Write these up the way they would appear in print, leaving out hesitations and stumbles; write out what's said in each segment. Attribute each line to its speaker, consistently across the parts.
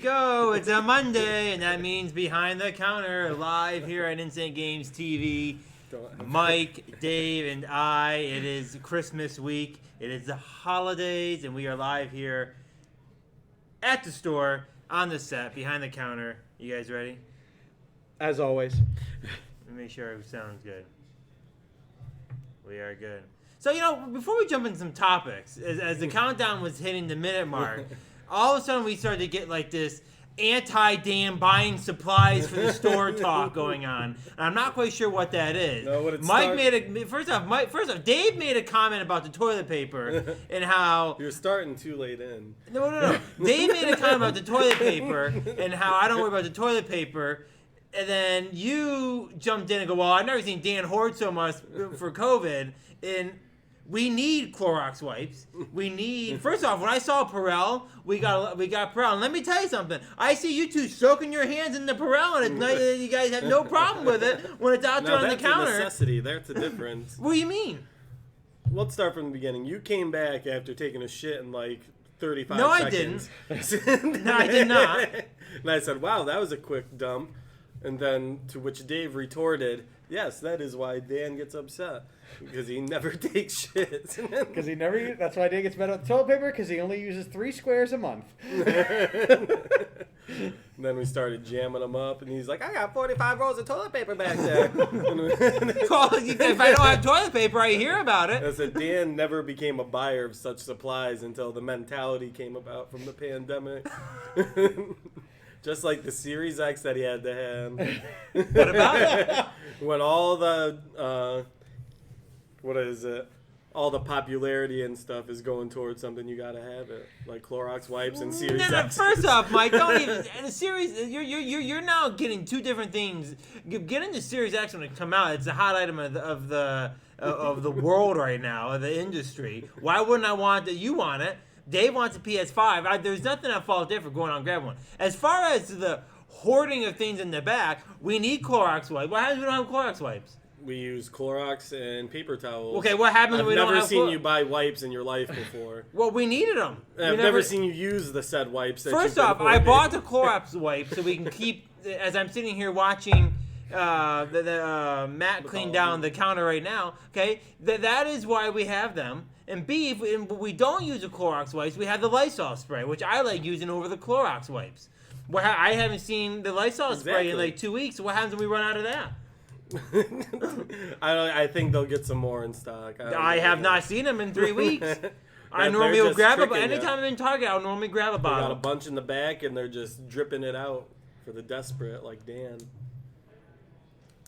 Speaker 1: Go, it's a Monday, and that means behind the counter, live here at Instant Games TV. Mike, Dave, and I. It is Christmas week. It is the holidays, and we are live here at the store on the set behind the counter. You guys ready?
Speaker 2: As always.
Speaker 1: Let me make sure it sounds good. We are good. So, before we jump into some topics, as the countdown was hitting the minute mark, all of a sudden we started to get like this anti-damn buying supplies for the store talk going on. And I'm not quite sure what that is.
Speaker 2: No, what
Speaker 1: First off, Dave made a comment about the toilet paper and how
Speaker 2: you're starting too late in.
Speaker 1: No. Dave made a comment about the toilet paper and how I don't worry about the toilet paper. And then you jumped in and go, well, I've never seen Dan hoard so much for COVID. And we need Clorox wipes. We need. First off, when I saw Perel, we got Perel. And let me tell you something. I see you two soaking your hands in the Perel, and you guys have no problem with it when it's out there on the counter.
Speaker 2: That's a necessity. That's a difference.
Speaker 1: What do you mean?
Speaker 2: Let's start from the beginning. You came back after taking a shit in like 35
Speaker 1: seconds.
Speaker 2: No, I didn't.
Speaker 1: No, I did not.
Speaker 2: And I said, wow, that was a quick dump. And then to which Dave retorted, yes, that is why Dan gets upset. Because he never takes shit.
Speaker 3: Because he never. That's why Dan gets mad about the toilet paper. Because he only uses 3 squares a month.
Speaker 2: Then we started jamming him up, and he's like, "I got 45 rolls of toilet paper back there."
Speaker 1: Well, if I don't have toilet paper, I hear about it.
Speaker 2: I said Dan never became a buyer of such supplies until the mentality came about from the pandemic. Just like the Series X that he had to have.
Speaker 1: What about it?
Speaker 2: When all the all the popularity and stuff is going towards something, you gotta have it, like Clorox wipes and Series X.
Speaker 1: First off, Mike, don't even. The Series, you're now getting two different things. Get into Series X when it come out. It's a hot item of the world right now, of the industry. Why wouldn't I want it? You want it. Dave wants a PS5. There's nothing at fault there for going out and grab one. As far as the hoarding of things in the back, we need Clorox wipes. What happens if we don't have Clorox wipes?
Speaker 2: We use Clorox and paper towels.
Speaker 1: Okay, what happens if we don't have
Speaker 2: I've never seen you buy wipes in your life before.
Speaker 1: Well, we needed them.
Speaker 2: I've never seen you use the said wipes.
Speaker 1: First off, I bought the Clorox wipes so we can keep, as I'm sitting here watching Matt clean down the counter right now, okay? That is why we have them. And B, if we don't use the Clorox wipes, we have the Lysol spray, which I like using over the Clorox wipes. I haven't seen the Lysol spray in like 2 weeks. So what happens when we run out of that?
Speaker 2: I think they'll get some more in stock.
Speaker 1: I have not seen them in 3 weeks. I normally will grab it, but anytime I'm in Target, I'll normally grab a bottle.
Speaker 2: They got a bunch in the back, and they're just dripping it out for the desperate, like Dan.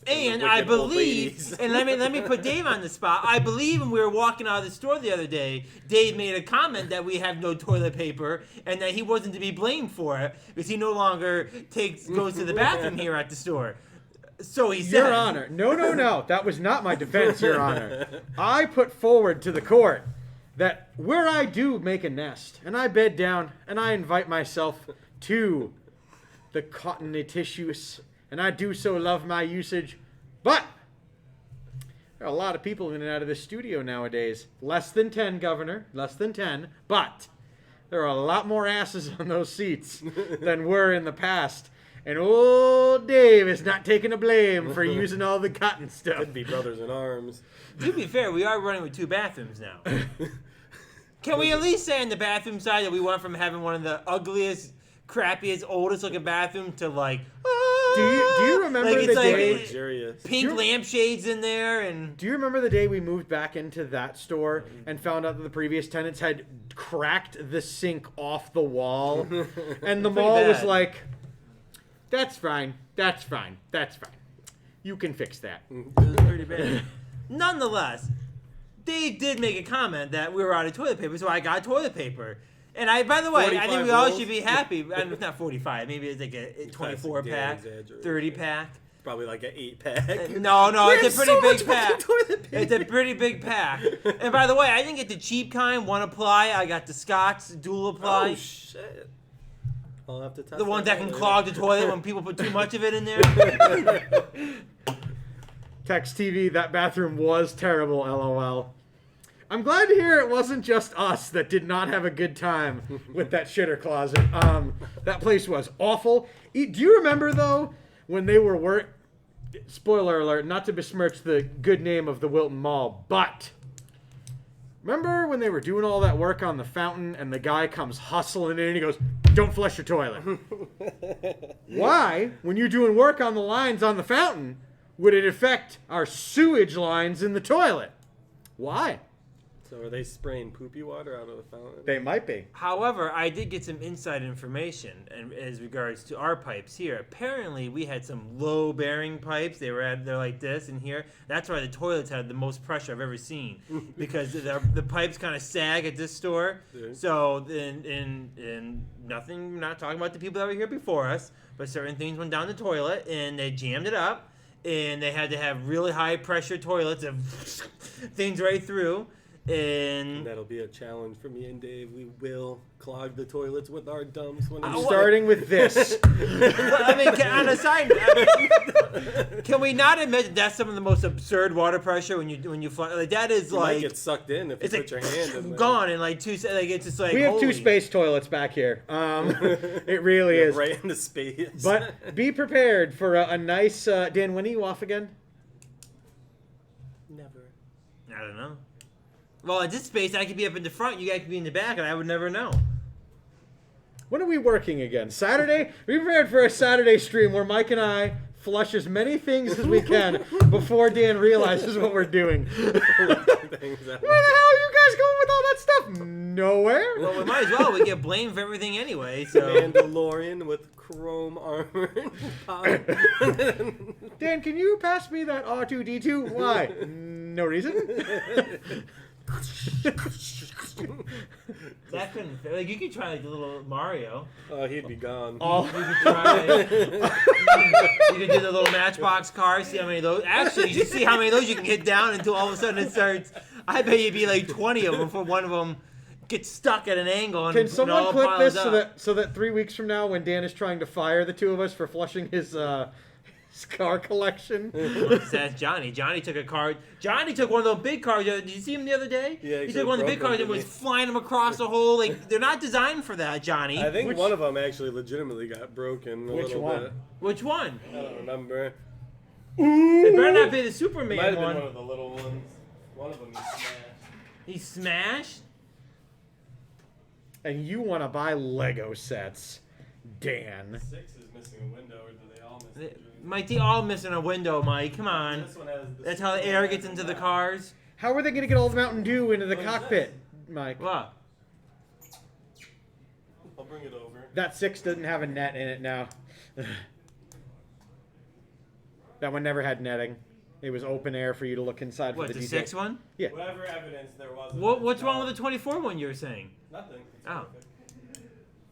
Speaker 1: And I believe, and let me put Dave on the spot. I believe when we were walking out of the store the other day, Dave made a comment that we have no toilet paper and that he wasn't to be blamed for it because he no longer goes to the bathroom here at the store. So he said,
Speaker 3: Your Honor, no, that was not my defense, Your Honor. I put forward to the court that where I do make a nest and I bed down and I invite myself to the cottony tissues, and I do so love my usage, but there are a lot of people in and out of the studio nowadays. Less than 10, Governor, less than 10, but there are a lot more asses on those seats than were in the past. And old Dave is not taking the blame for using all the cotton stuff.
Speaker 2: Could be brothers in arms.
Speaker 1: To be fair, we are running with 2 bathrooms now. Can we at least say on the bathroom side that we went from having one of the ugliest, crappiest, oldest looking bathrooms to like...
Speaker 3: Do you remember
Speaker 1: like
Speaker 3: the day?
Speaker 2: Luxurious.
Speaker 1: Pink lampshades in there, and
Speaker 3: Do you remember the day we moved back into that store and found out that the previous tenants had cracked the sink off the wall, and the mall was
Speaker 1: bad.
Speaker 3: like, "That's fine. You can fix that."
Speaker 1: it was pretty bad. Nonetheless, Dave did make a comment that we were out of toilet paper, so I got toilet paper. And by the way, I think we all
Speaker 2: rolls?
Speaker 1: should be happy. It's not 45. Maybe it's like a 24 pack, 30 pack.
Speaker 2: Probably like an 8-pack.
Speaker 1: No, it's a pretty big pack.
Speaker 2: Toilet paper.
Speaker 1: It's a pretty big pack. And by the way, I didn't get the cheap kind, one apply. I got the Scott's dual apply.
Speaker 2: Oh shit! I'll have to test
Speaker 1: The ones that can
Speaker 2: later.
Speaker 1: clog the toilet when people put too much of it in there.
Speaker 3: Text TV, that bathroom was terrible, LOL. I'm glad to hear it wasn't just us that did not have a good time with that shitter closet. That place was awful. Do you remember, though, when they were spoiler alert, not to besmirch the good name of the Wilton Mall, but remember when they were doing all that work on the fountain and the guy comes hustling in and he goes, "Don't flush your toilet." Why, when you're doing work on the lines on the fountain, would it affect our sewage lines in the toilet? Why?
Speaker 2: So are they spraying poopy water out of the fountain?
Speaker 3: They might be.
Speaker 1: However, I did get some inside information as regards to our pipes here. Apparently, we had some low-bearing pipes. They're like this in here. That's why the toilets had the most pressure I've ever seen, because the pipes kind of sag at this store.
Speaker 2: Dude.
Speaker 1: So, in nothing, we're not talking about the people that were here before us, but certain things went down the toilet, and they jammed it up, and they had to have really high-pressure toilets of things right through. And
Speaker 2: that'll be a challenge for me and Dave. We will clog the toilets with our dumps.
Speaker 3: Starting with this.
Speaker 1: I mean, on a side, can we not admit that that's some of the most absurd water pressure when you fly? Like that is
Speaker 2: you
Speaker 1: like
Speaker 2: might get sucked in if you put your hand in there.
Speaker 1: Gone in like 2 seconds. Like it's just like
Speaker 3: we have
Speaker 1: holy.
Speaker 3: 2 space toilets back here. It really is.
Speaker 2: Right into space.
Speaker 3: But be prepared for a nice. Dan, when are you off again?
Speaker 2: Never.
Speaker 1: I don't know. Well, at this space, I could be up in the front, you guys could be in the back, and I would never know.
Speaker 3: When are we working again? Saturday? Be prepared for a Saturday stream where Mike and I flush as many things as we can before Dan realizes what we're doing. Where the hell are you guys going with all that stuff? Nowhere.
Speaker 1: Well, we might as well. We get blamed for everything anyway, so...
Speaker 2: Mandalorian with chrome armor and
Speaker 3: Dan, can you pass me that R2-D2? Why? No reason.
Speaker 1: That couldn't fit. Like, you could try like the little Mario.
Speaker 2: Oh, he'd be gone.
Speaker 1: You could try. You could do the little Matchbox car. See how many of those. Actually, you should see how many of those you can get down until all of a sudden it starts. I bet you'd be like 20 of them before one of them gets stuck at an angle. And
Speaker 3: can someone
Speaker 1: all
Speaker 3: clip this
Speaker 1: piles
Speaker 3: so that 3 weeks from now, when Dan is trying to fire the two of us for flushing his car collection?
Speaker 1: That's Johnny. Johnny took a car. Johnny took one of those big cars. Did you see him the other day?
Speaker 2: Yeah,
Speaker 1: he took one of the big cars and was flying them across the whole. Like they're not designed for that, Johnny.
Speaker 2: I think one of them actually legitimately got broken.
Speaker 3: Which one?
Speaker 2: Bit.
Speaker 1: Which one?
Speaker 2: I don't remember.
Speaker 1: It better not be the Superman
Speaker 2: Might have
Speaker 1: one.
Speaker 2: been one of the little ones. One of them he smashed.
Speaker 1: He smashed.
Speaker 3: And you want to buy Lego sets, Dan.
Speaker 2: 6 is missing a window, or do they all miss a window?
Speaker 1: Mike, they all missing a window, Mike. Come on.
Speaker 2: This one has the
Speaker 1: That's how the air gets into the cars.
Speaker 3: How are they going to get all the Mountain Dew into the cockpit, Mike?
Speaker 1: What?
Speaker 2: I'll bring it over.
Speaker 3: That 6 doesn't have a net in it now. That one never had netting. It was open air for you to look inside
Speaker 1: What,
Speaker 3: for
Speaker 1: the
Speaker 3: the
Speaker 1: 6 one?
Speaker 3: Yeah.
Speaker 2: Whatever evidence there was.
Speaker 1: What's wrong with the 24 one you were saying?
Speaker 2: Nothing. It's
Speaker 1: Oh.
Speaker 2: perfect.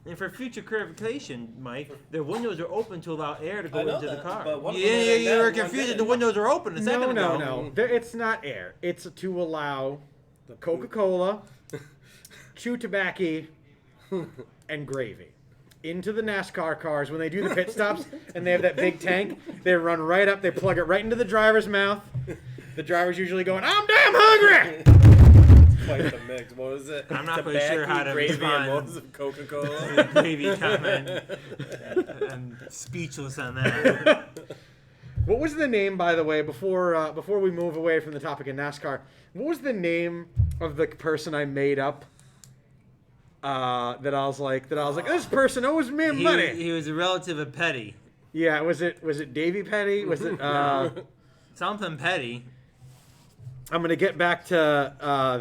Speaker 1: And for future clarification, Mike, their windows are open to allow air to go
Speaker 2: I know
Speaker 1: into the
Speaker 2: that,
Speaker 1: car.
Speaker 2: but one of
Speaker 1: Yeah,
Speaker 2: them had a
Speaker 1: you
Speaker 2: net
Speaker 1: were
Speaker 2: and one
Speaker 1: confused.
Speaker 2: didn't.
Speaker 1: The windows are open a second
Speaker 3: No,
Speaker 1: ago.
Speaker 3: no. It's not air. It's to allow the Coca-Cola, chew tobacco, and gravy into the NASCAR cars when they do the pit stops and they have that big tank. They run right up. They plug it right into the driver's mouth. The driver's usually going, "I'm damn hungry."
Speaker 2: Quite the mix. What was it?
Speaker 1: I'm not quite sure how to
Speaker 2: gravy
Speaker 1: respond.
Speaker 2: and what was it? Coca-Cola.
Speaker 1: Gravy comment. I'm speechless on that.
Speaker 3: What was the name, by the way, before we move away from the topic of NASCAR? What was the name of the person I made up? That I was like, this person owes me money.
Speaker 1: He was a relative of Petty.
Speaker 3: Yeah, was it Davy Petty? Was it?
Speaker 1: Something Petty.
Speaker 3: I'm gonna get back to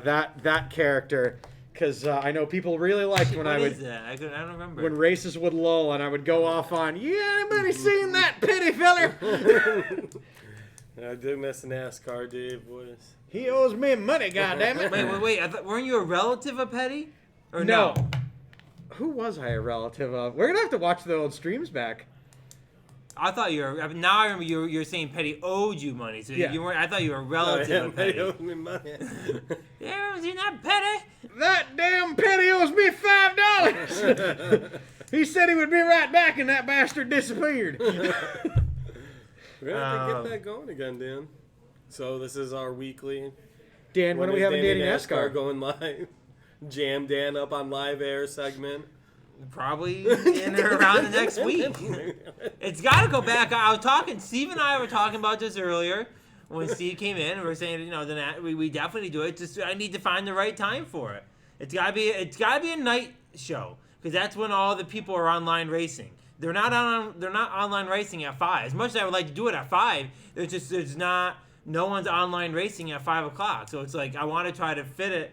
Speaker 3: that character because I know people really liked when
Speaker 1: What
Speaker 3: I
Speaker 1: is
Speaker 3: would
Speaker 1: that? I don't remember.
Speaker 3: when races would lull and I would go off on. Yeah, anybody seen that Petty feller?
Speaker 2: I do miss NASCAR, Dave. Boys.
Speaker 3: He owes me money, goddammit.
Speaker 1: Wait. Weren't you a relative of Petty? Or
Speaker 3: No. Who was I a relative of? We're gonna have to watch the old streams back.
Speaker 1: I thought you were. Now I remember you're saying Petty owed you money. So
Speaker 3: Yeah.
Speaker 1: you weren't. I thought you were a relative of
Speaker 2: He
Speaker 1: Petty.
Speaker 2: owes me money.
Speaker 1: Yeah, was he not Petty?
Speaker 3: That damn Petty owes me $5. He said he would be right back, and that bastard disappeared.
Speaker 2: We're gonna have to get that going again, Dan. So this is our weekly
Speaker 3: Dan, when are we having Danny NASCAR?
Speaker 2: going live? Jam Dan up on live air segment.
Speaker 1: Probably in or around the next week. It's got to go back. Steve and I were talking about this earlier when Steve came in. We were saying, we definitely do it. Just I need to find the right time for it. It's gotta be a night show because that's when all the people are online racing. They're not online racing at 5. As much as I would like to do it at 5, no one's online racing at 5 o'clock. So it's like I want to try to fit it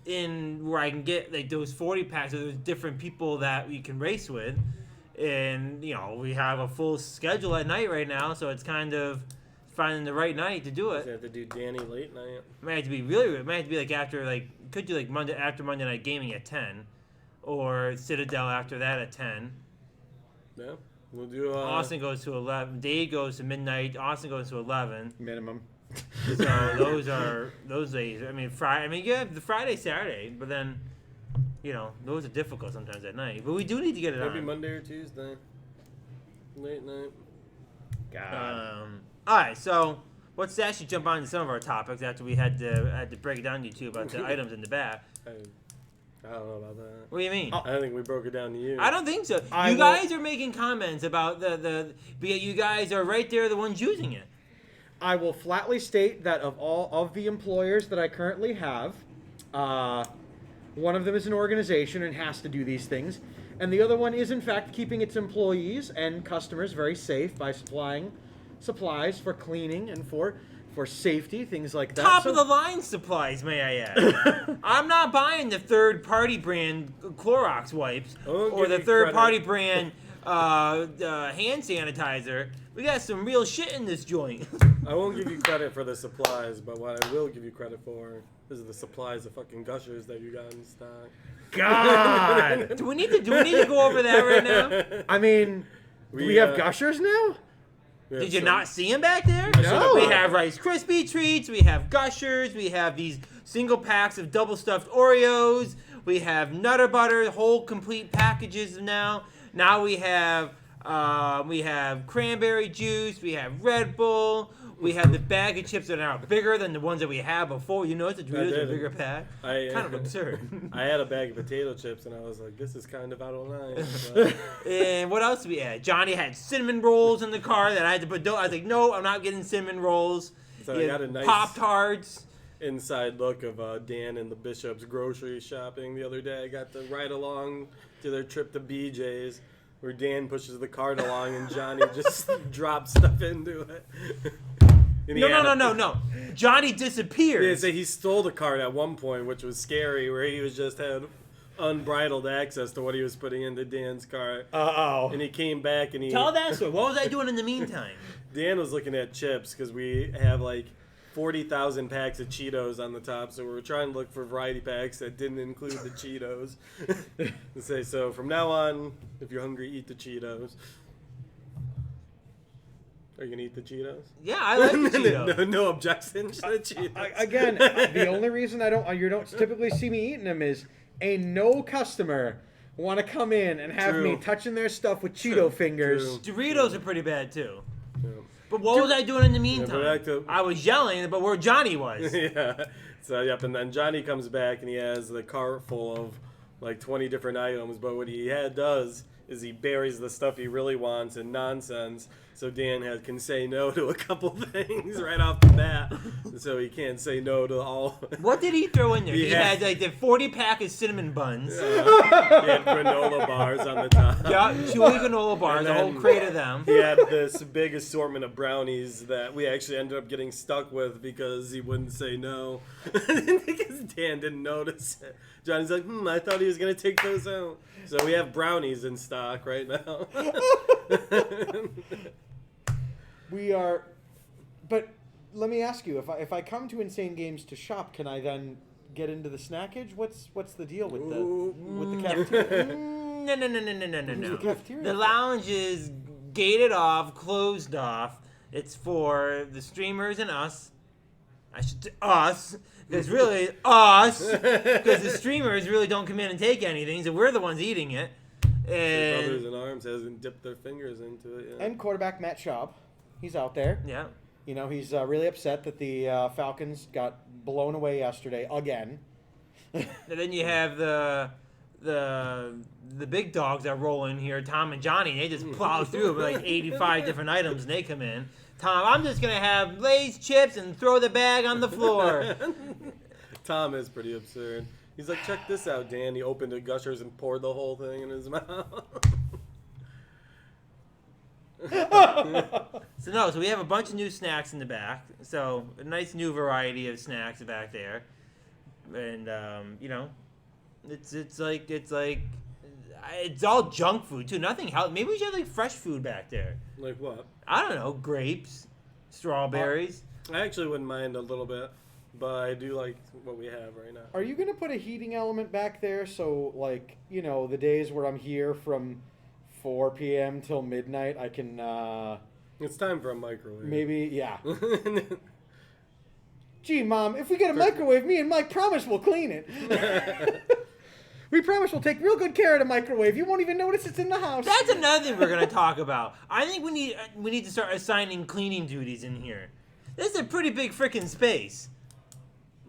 Speaker 1: in where I can get like those 40 packs of those different people that we can race with, and we have a full schedule at night right now, so it's kind of finding the right night to do it.
Speaker 2: You have to do Danny late night.
Speaker 1: It might have to be like after could do like Monday Night Gaming at 10, or Citadel after that at 10.
Speaker 2: Yeah, we'll do.
Speaker 1: Austin goes to 11. Dade goes to midnight. Austin goes to 11
Speaker 3: minimum.
Speaker 1: So those days. I mean, Friday. I mean, yeah, the Friday, Saturday, but then, those are difficult sometimes at night. But we do need to get it on.
Speaker 2: Maybe Monday or Tuesday, late night.
Speaker 3: God.
Speaker 1: All right, so let's actually jump on to some of our topics after we had to break it down to you two about the items in the back.
Speaker 2: I don't know about that.
Speaker 1: What do you mean?
Speaker 2: I think we broke it down to you.
Speaker 1: I don't think so. You guys are making comments about but you guys are right there, the ones using it.
Speaker 3: I will flatly state that of all of the employers that I currently have, one of them is an organization and has to do these things, and the other one is in fact keeping its employees and customers very safe by supplying supplies for cleaning and for safety, things like that.
Speaker 1: Top of the line supplies, may I add. I'm not buying the third-party brand Clorox wipes or the third-party brand hand sanitizer. We got some real shit in this joint.
Speaker 2: I won't give you credit for the supplies, but what I will give you credit for is the supplies of fucking gushers that you got in stock.
Speaker 3: God!
Speaker 1: do we need to go over that right now?
Speaker 3: I mean, we have gushers now?
Speaker 1: Did you not see them back there?
Speaker 3: No.
Speaker 1: We have Rice Krispie treats. We have gushers. We have these single packs of double stuffed Oreos. We have Nutter Butter, whole complete packages now. Now we have cranberry juice. We have Red Bull. We have the bag of chips that are now bigger than the ones that we had before. You notice the Doritos are a bigger pack. Kind of absurd.
Speaker 2: I had a bag of potato chips and I was like, this is kind of out of line. But...
Speaker 1: And what else do we had? Johnny had cinnamon rolls in the car that I had to put. I was like, no, I'm not getting cinnamon rolls.
Speaker 2: So I got a nice
Speaker 1: Pop-Tarts.
Speaker 2: Inside look of Dan and the Bishop's grocery shopping the other day. I got to ride along to their trip to BJ's, where Dan pushes the cart along and Johnny just drops stuff into it.
Speaker 1: No. Johnny disappeared.
Speaker 2: Yeah, so he stole the cart at one point, which was scary, where he was just had unbridled access to what he was putting into Dan's cart.
Speaker 3: Uh-oh.
Speaker 2: And he came back and he...
Speaker 1: Tell that story. What was I doing in the meantime?
Speaker 2: Dan was looking at chips because we have like 40,000 packs of Cheetos on the top, so we were trying to look for variety packs that didn't include the Cheetos. And say, so from now on, if you're hungry, eat the Cheetos. Are you gonna eat the Cheetos?
Speaker 1: Yeah, I like the Cheetos.
Speaker 2: No objections to the Cheetos.
Speaker 3: Again, the only reason you don't typically see me eating them is no customer want to come in and have me touching their stuff with Cheeto fingers.
Speaker 1: Doritos are pretty bad too.
Speaker 2: Yeah.
Speaker 1: But what was I doing in the meantime?
Speaker 2: Yeah,
Speaker 1: I was yelling, but where Johnny was.
Speaker 2: Yeah. So, yep, and then Johnny comes back and he has the cart full of like 20 different items, but what he does is he buries the stuff he really wants in nonsense, so Dan can say no to a couple things right off the bat, so he can't say no to all.
Speaker 1: What did he throw in there? He had like the 40-pack of cinnamon buns.
Speaker 2: He had granola bars on the top.
Speaker 1: Yeah, chewy granola bars, a whole crate of them.
Speaker 2: He had this big assortment of brownies that we actually ended up getting stuck with because he wouldn't say no. Because Dan didn't notice it. Johnny's like, I thought he was going to take those out. So we have brownies in stock right now.
Speaker 3: We are, but let me ask you: if I come to Insane Games to shop, can I then get into the snackage? What's the deal with the cafeteria?
Speaker 1: No.
Speaker 3: The cafeteria.
Speaker 1: The lounge is gated off, closed off. It's for the streamers and us. I should say us. Because really, us. Because the streamers really don't come in and take anything, so we're the ones eating it.
Speaker 2: And Brothers in Arms hasn't dipped their fingers into it yet.
Speaker 3: And quarterback Matt Schaub. He's out there.
Speaker 1: Yeah.
Speaker 3: You know, he's really upset that the Falcons got blown away yesterday again.
Speaker 1: And then you have the big dogs that roll in here, Tom and Johnny. They just plow through with like 85 different items, and they come in. Tom, I'm just gonna have Lay's chips and throw the bag on the floor.
Speaker 2: Tom is pretty absurd. He's like, check this out, Dan. He opened a Gushers and poured the whole thing in his mouth.
Speaker 1: So we have a bunch of new snacks in the back. So a nice new variety of snacks back there, and it's all junk food too. Nothing healthy. Maybe we should have like fresh food back there.
Speaker 2: Like what?
Speaker 1: I don't know, grapes, strawberries.
Speaker 2: I actually wouldn't mind a little bit, but I do like what we have right now.
Speaker 3: Are you going to put a heating element back there so, like, you know, the days where I'm here from 4 p.m. till midnight, I can,
Speaker 2: It's time for a microwave.
Speaker 3: maybe, yeah. Gee, Mom, if we get a microwave, me and Mike promise we'll clean it. We promise we'll take real good care of the microwave. You won't even notice it's in the house.
Speaker 1: That's another thing we're gonna talk about. I think we need to start assigning cleaning duties in here. This is a pretty big freaking space.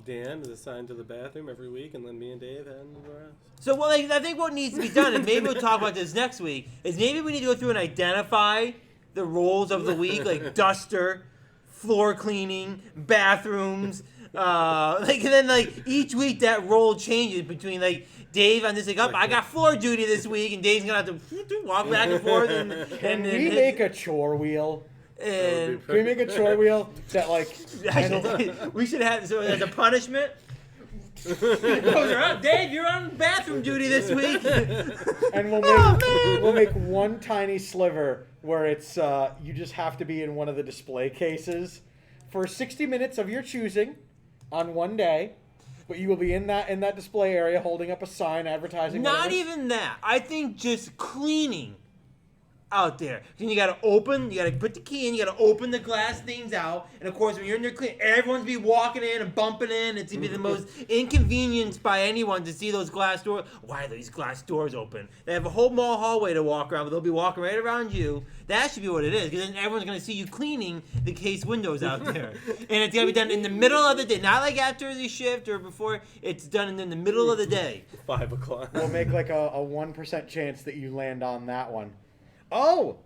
Speaker 2: Dan is assigned to the bathroom every week, and then me and Dave handle the rest.
Speaker 1: So, well, like, I think what needs to be done, and maybe we'll talk about this next week, is maybe we need to go through and identify the roles of the week, like duster, floor cleaning, bathrooms, and then like each week that role changes between like Dave on this like I got floor duty this week, and Dave's gonna have to walk back and forth.
Speaker 3: Can we make a chore wheel?
Speaker 1: And
Speaker 3: Can we make a chore wheel that like
Speaker 1: we should have so as a punishment. Dave, you're on bathroom duty this week.
Speaker 3: And we'll make one tiny sliver where it's you just have to be in one of the display cases for 60 minutes of your choosing on one day, but you will be in that display area holding up a sign advertising.
Speaker 1: Not
Speaker 3: whatever.
Speaker 1: even that. I think just cleaning out there. Then you gotta put the key in, you gotta open the glass things out, and of course when you're in there cleaning, everyone's be walking in and bumping in. It's gonna be the most inconvenienced by anyone to see those glass doors. Why are these glass doors open? They have a whole mall hallway to walk around, but they'll be walking right around you. That should be what it is, because then everyone's gonna see you cleaning the case windows out there. And it's gonna be done in the middle of the day, not like after the shift or before. It's done in the middle of the day.
Speaker 2: 5 o'clock.
Speaker 3: We'll make like a 1% chance that you land on that one. Oh,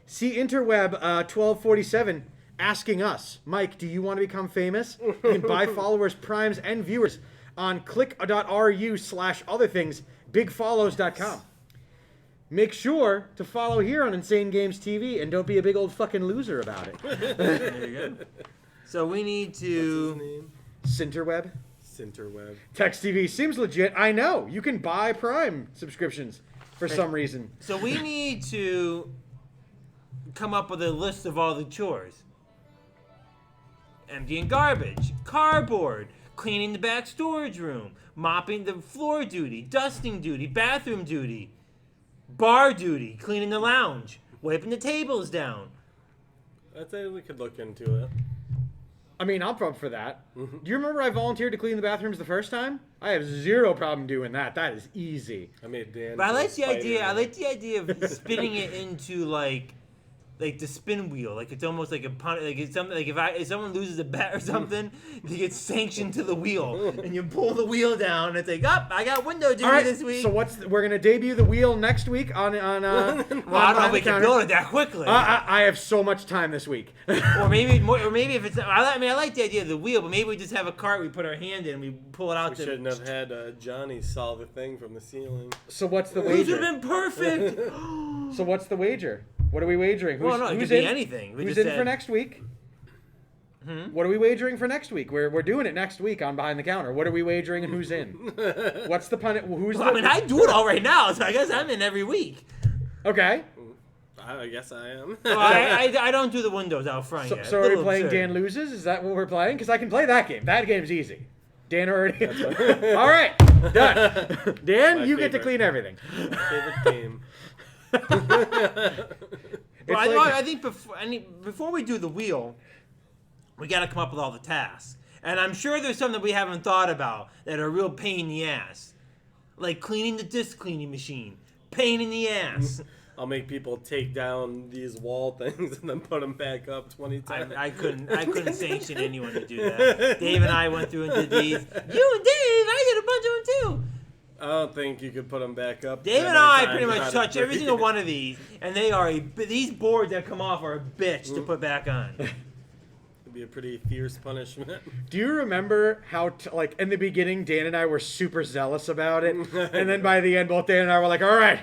Speaker 3: see Interweb 1247 asking us, Mike, do you want to become famous? You can buy followers, primes, and viewers on click.ru/otherthings, bigfollows.com. Make sure to follow here on Insane Games TV and don't be a big old fucking loser about it.
Speaker 1: There you go. So we need to...
Speaker 2: What's his name?
Speaker 3: Cinterweb?
Speaker 2: Cinterweb.
Speaker 3: Text TV seems legit. I know. You can buy Prime subscriptions for some reason.
Speaker 1: So we need to come up with a list of all the chores. Emptying garbage, cardboard, cleaning the back storage room, mopping the floor duty, dusting duty, bathroom duty, bar duty, cleaning the lounge, wiping the tables down.
Speaker 2: I'd say we could look into it.
Speaker 3: I mean, I'm pumped for that. Do you remember I volunteered to clean the bathrooms the first time? I have zero problem doing that. That is easy.
Speaker 2: I made Dan.
Speaker 1: But I like the
Speaker 2: Spider-Man.
Speaker 1: idea. I like the idea of spinning it into like the spin wheel. Like it's almost like a pun. Like it's something. Like if someone loses a bet or something, they get sanctioned to the wheel, and you pull the wheel down. And it's like, I got window duty
Speaker 3: All right,
Speaker 1: this week.
Speaker 3: so we're gonna debut the wheel next week on
Speaker 1: well, I don't know if we can build it that quickly.
Speaker 3: I have so much time this week.
Speaker 1: or maybe if it's. I like the idea of the wheel, but maybe we just have a cart. We put our hand in, and we pull it out.
Speaker 2: We shouldn't have had Johnny saw the thing from the ceiling.
Speaker 3: So what's the
Speaker 1: This would
Speaker 3: wager?
Speaker 1: have been perfect.
Speaker 3: So what's the wager? What are we wagering?
Speaker 1: Well, no, it
Speaker 3: who's
Speaker 1: could
Speaker 3: in?
Speaker 1: be anything. We
Speaker 3: Who's
Speaker 1: just
Speaker 3: in for
Speaker 1: said-
Speaker 3: next week? What are we wagering for next week? We're doing it next week on Behind the Counter. What are we wagering and who's in? What's the pun? Who's
Speaker 1: Well, I mean, I do it all right now, so I guess I'm in every week.
Speaker 3: Okay.
Speaker 2: I guess I am.
Speaker 1: Well, I don't do the windows out front yet.
Speaker 3: So
Speaker 1: A
Speaker 3: are we
Speaker 1: little
Speaker 3: playing
Speaker 1: absurd.
Speaker 3: Dan loses? Is that what we're playing? Because I can play that game. That game's easy. Dan already. All right, done. Dan,
Speaker 2: My
Speaker 3: you get to
Speaker 2: favorite.
Speaker 3: clean everything.
Speaker 2: Favorite game.
Speaker 1: Well,
Speaker 3: It's
Speaker 1: I think before we do the wheel, we got to come up with all the tasks. And I'm sure there's some that we haven't thought about that are a real pain in the ass. Like cleaning the disc cleaning machine. Pain in the ass.
Speaker 2: I'll make people take down these wall things and then put them back up 20 times.
Speaker 1: I couldn't sanction anyone to do that. Dave and I went through and did these. You and Dave, I did a bunch of them too.
Speaker 2: I don't think you could put them back up.
Speaker 1: Dave
Speaker 2: that
Speaker 1: and
Speaker 2: many
Speaker 1: I
Speaker 2: times
Speaker 1: pretty much
Speaker 2: without
Speaker 1: touch
Speaker 2: it
Speaker 1: every single
Speaker 2: breaking.
Speaker 1: one of these, and these boards that come off are a bitch to put back on.
Speaker 2: It'd be a pretty fierce punishment.
Speaker 3: Do you remember how, like, in the beginning, Dan and I were super zealous about it, and then by the end, both Dan and I were like, "All right,"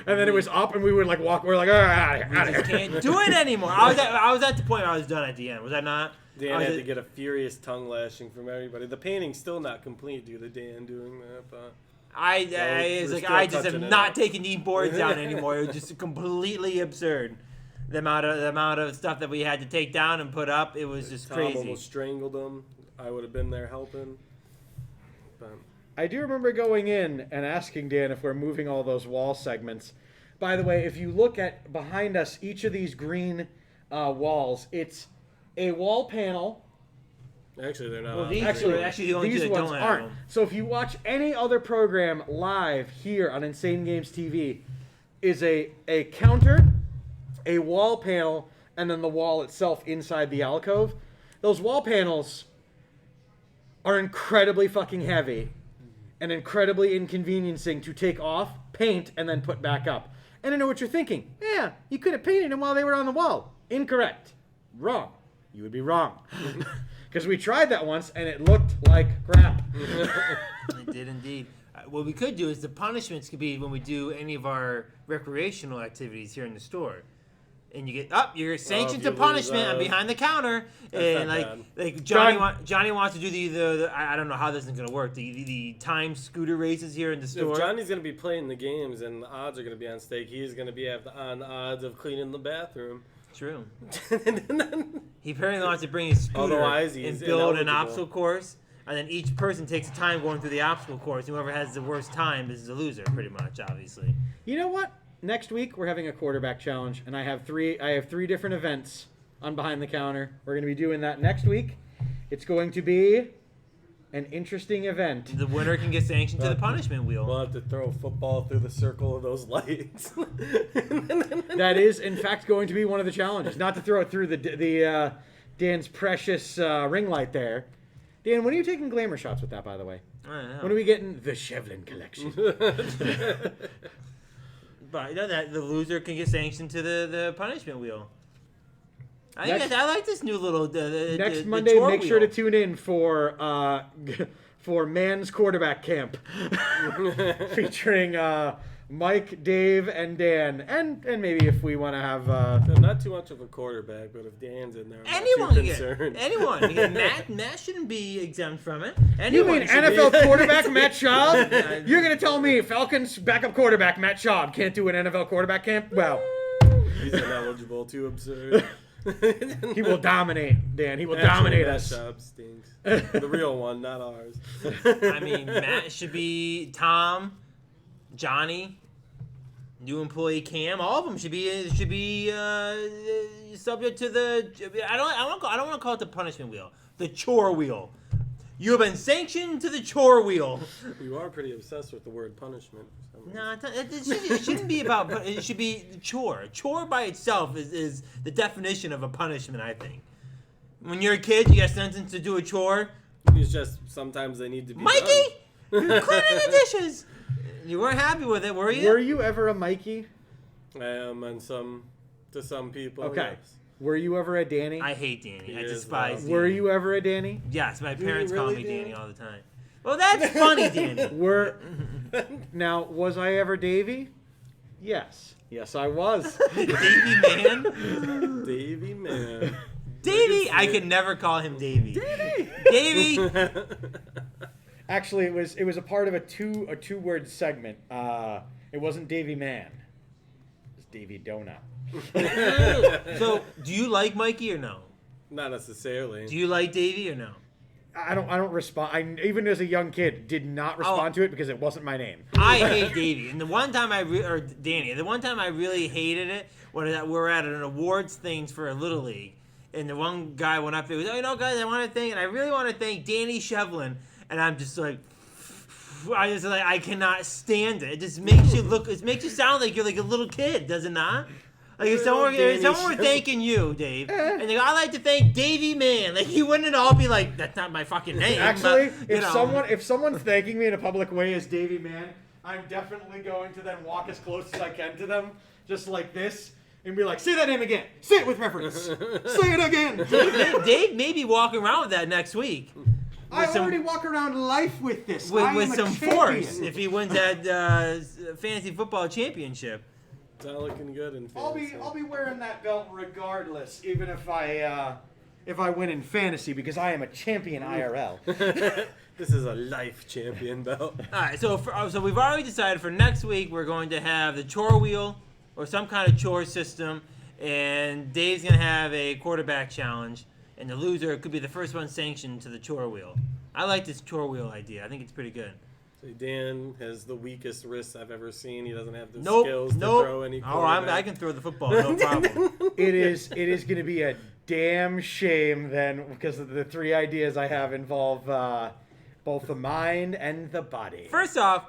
Speaker 3: and then it was up, and we would like walk. We're like, "All right,
Speaker 1: We
Speaker 3: out of
Speaker 1: just
Speaker 3: here."
Speaker 1: can't do it anymore. I was at the point where I was done at the end. Was I not?
Speaker 2: Dan had to get a furious tongue lashing from everybody. The painting's still not complete due to Dan doing that, but
Speaker 1: I
Speaker 2: we're
Speaker 1: just
Speaker 2: still
Speaker 1: am
Speaker 2: touching it
Speaker 1: not
Speaker 2: up.
Speaker 1: taking these boards down anymore. It was just completely absurd. The amount of stuff that we had to take down and put up, it was just
Speaker 2: Tom
Speaker 1: crazy.
Speaker 2: almost strangled him. I would have been there helping. But
Speaker 3: I do remember going in and asking Dan if we're moving all those wall segments. By the way, if you look at behind us, each of these green walls, it's a wall panel.
Speaker 2: actually, they're not.
Speaker 1: Well,
Speaker 2: on
Speaker 1: these
Speaker 2: the
Speaker 1: are actually the only
Speaker 3: These
Speaker 1: two that
Speaker 3: ones
Speaker 1: don't have
Speaker 3: aren't.
Speaker 1: them.
Speaker 3: So if you watch any other program live here on Insane Games TV, is a counter, a wall panel, and then the wall itself inside the alcove. Those wall panels are incredibly fucking heavy and incredibly inconveniencing to take off, paint, and then put back up. And I know what you're thinking. Yeah, you could have painted them while they were on the wall. Incorrect. Wrong. You would be wrong. Because we tried that once, and it looked like crap.
Speaker 1: It did indeed. What we could do is the punishments could be when we do any of our recreational activities here in the store. And you get you're sanctioned
Speaker 2: if
Speaker 1: to
Speaker 2: you
Speaker 1: punishment.
Speaker 2: lose,
Speaker 1: I'm behind the counter, and
Speaker 2: not
Speaker 1: like
Speaker 3: Done.
Speaker 1: Johnny wants to do the I don't know how this is gonna work. The time scooter races here in the store.
Speaker 2: If Johnny's going to be playing the games and the odds are going to be on stake, he's going to be on the odds of cleaning the bathroom.
Speaker 1: True. He apparently wants to bring his scooter
Speaker 2: Otherwise,
Speaker 1: and
Speaker 2: he's
Speaker 1: build an
Speaker 2: ineligible.
Speaker 1: obstacle course, and then each person takes a time going through the obstacle course. Whoever has the worst time is the loser, pretty much, obviously.
Speaker 3: You know what? Next week we're having a quarterback challenge, and I have three different events on Behind the Counter. We're going to be doing that next week. It's going to be an interesting event.
Speaker 1: The winner can get sanctioned to the punishment wheel.
Speaker 2: We'll have to throw a football through the circle of those lights.
Speaker 3: That is, in fact, going to be one of the challenges. Not to throw it through the Dan's precious ring light there. Dan, when are you taking glamour shots with that, by the way?
Speaker 1: I don't know.
Speaker 3: When are we getting the Shevlin collection?
Speaker 1: But you know that the loser can get sanctioned to the punishment wheel. I like this new little
Speaker 3: Next
Speaker 1: the
Speaker 3: Monday,
Speaker 1: chore
Speaker 3: make sure to
Speaker 1: wheel.
Speaker 3: tune in for Man's Quarterback Camp, featuring Mike, Dave, and Dan, and maybe if we want to have
Speaker 2: I'm not too much of a quarterback, but if Dan's in there, I'm
Speaker 1: Anyone
Speaker 2: not too
Speaker 1: can get
Speaker 2: concerned.
Speaker 1: anyone. Matt shouldn't be exempt from it.
Speaker 3: You
Speaker 1: Anyone
Speaker 3: mean
Speaker 1: should
Speaker 3: NFL
Speaker 1: be.
Speaker 3: quarterback Matt Schaub? You're gonna tell me Falcons backup quarterback Matt Schaub can't do an NFL quarterback camp? Well,
Speaker 2: He's ineligible. Too absurd.
Speaker 3: he will dominate, Dan. He will
Speaker 2: Actually,
Speaker 3: dominate
Speaker 2: that
Speaker 3: us.
Speaker 2: job stinks. The real one, not ours.
Speaker 1: I mean, Matt should be Tom, Johnny, new employee Cam. All of them should be subject to the. I don't want to call it the punishment wheel. The chore wheel. You have been sanctioned to the chore wheel.
Speaker 2: You are pretty obsessed with the word punishment.
Speaker 1: No, it shouldn't be about. It should be chore. Chore by itself is the definition of a punishment. I think. When you're a kid, you get sentenced to do a chore.
Speaker 2: It's just sometimes they need to be
Speaker 1: Mikey,
Speaker 2: done.
Speaker 1: you're cleaning the dishes. You weren't happy with it, were you?
Speaker 3: Were you ever a Mikey?
Speaker 2: I am, and to some people.
Speaker 3: Okay.
Speaker 2: Yes.
Speaker 3: Were you ever a Danny?
Speaker 1: I hate Danny.
Speaker 2: He
Speaker 1: I
Speaker 2: is
Speaker 1: despise
Speaker 2: loud.
Speaker 1: Danny.
Speaker 3: Were you ever a Danny?
Speaker 1: Yes, my
Speaker 2: you
Speaker 1: parents call
Speaker 2: really,
Speaker 1: me
Speaker 2: Danny?
Speaker 1: Danny all the time. Well, that's funny, Danny.
Speaker 3: Now, was I ever Davy? Yes. Yes, I was.
Speaker 1: Davy man.
Speaker 2: Davy man.
Speaker 1: Davy. I could never call him Davy. Davy.
Speaker 3: Actually, it was a part of a two-word segment. It wasn't Davy Man. It was Davy Donut.
Speaker 1: So, do you like Mikey or no?
Speaker 2: Not necessarily.
Speaker 1: Do you like Davy or no?
Speaker 3: I don't respond. I even as a young kid did not respond to it because it wasn't my name.
Speaker 1: I hate Davy. And the one time or Danny, the one time I really hated it was that we were at an awards things for a Little League. And the one guy went up there and was, guys, I want to thank, and I really want to thank Danny Shevlin. And I'm just like, I cannot stand it. It just makes you look. It makes you sound like you're like a little kid, does it not? Like if someone were thanking you, Dave, and they go, "I'd like to thank Davey Man," like you wouldn't all be like, "That's not my fucking name."
Speaker 3: Actually,
Speaker 1: but,
Speaker 3: if someone's thanking me in a public way as Davey Man, I'm definitely going to then walk as close as I can to them, just like this, and be like, "Say that name again. Say it with reference. Say it again."
Speaker 1: Dave may be walking around with that next week.
Speaker 3: I already walk around life with this.
Speaker 1: With some force if he wins that fantasy football championship.
Speaker 2: It's not looking good in fantasy.
Speaker 3: I'll be wearing that belt regardless, even if I win in fantasy, because I am a champion IRL.
Speaker 2: This is a life champion belt.
Speaker 1: All right, so we've already decided for next week we're going to have the chore wheel or some kind of chore system, and Dave's gonna have a quarterback challenge, and the loser could be the first one sanctioned to the chore wheel. I like this chore wheel idea. I think it's pretty good.
Speaker 2: So Dan has the weakest wrists I've ever seen. He doesn't have the
Speaker 1: Nope,
Speaker 2: skills to
Speaker 1: nope.
Speaker 2: throw any.
Speaker 1: Oh, I can throw the football, no problem.
Speaker 3: It is going to be a damn shame then, because the three ideas I have involve both the mind and the body.
Speaker 1: First off,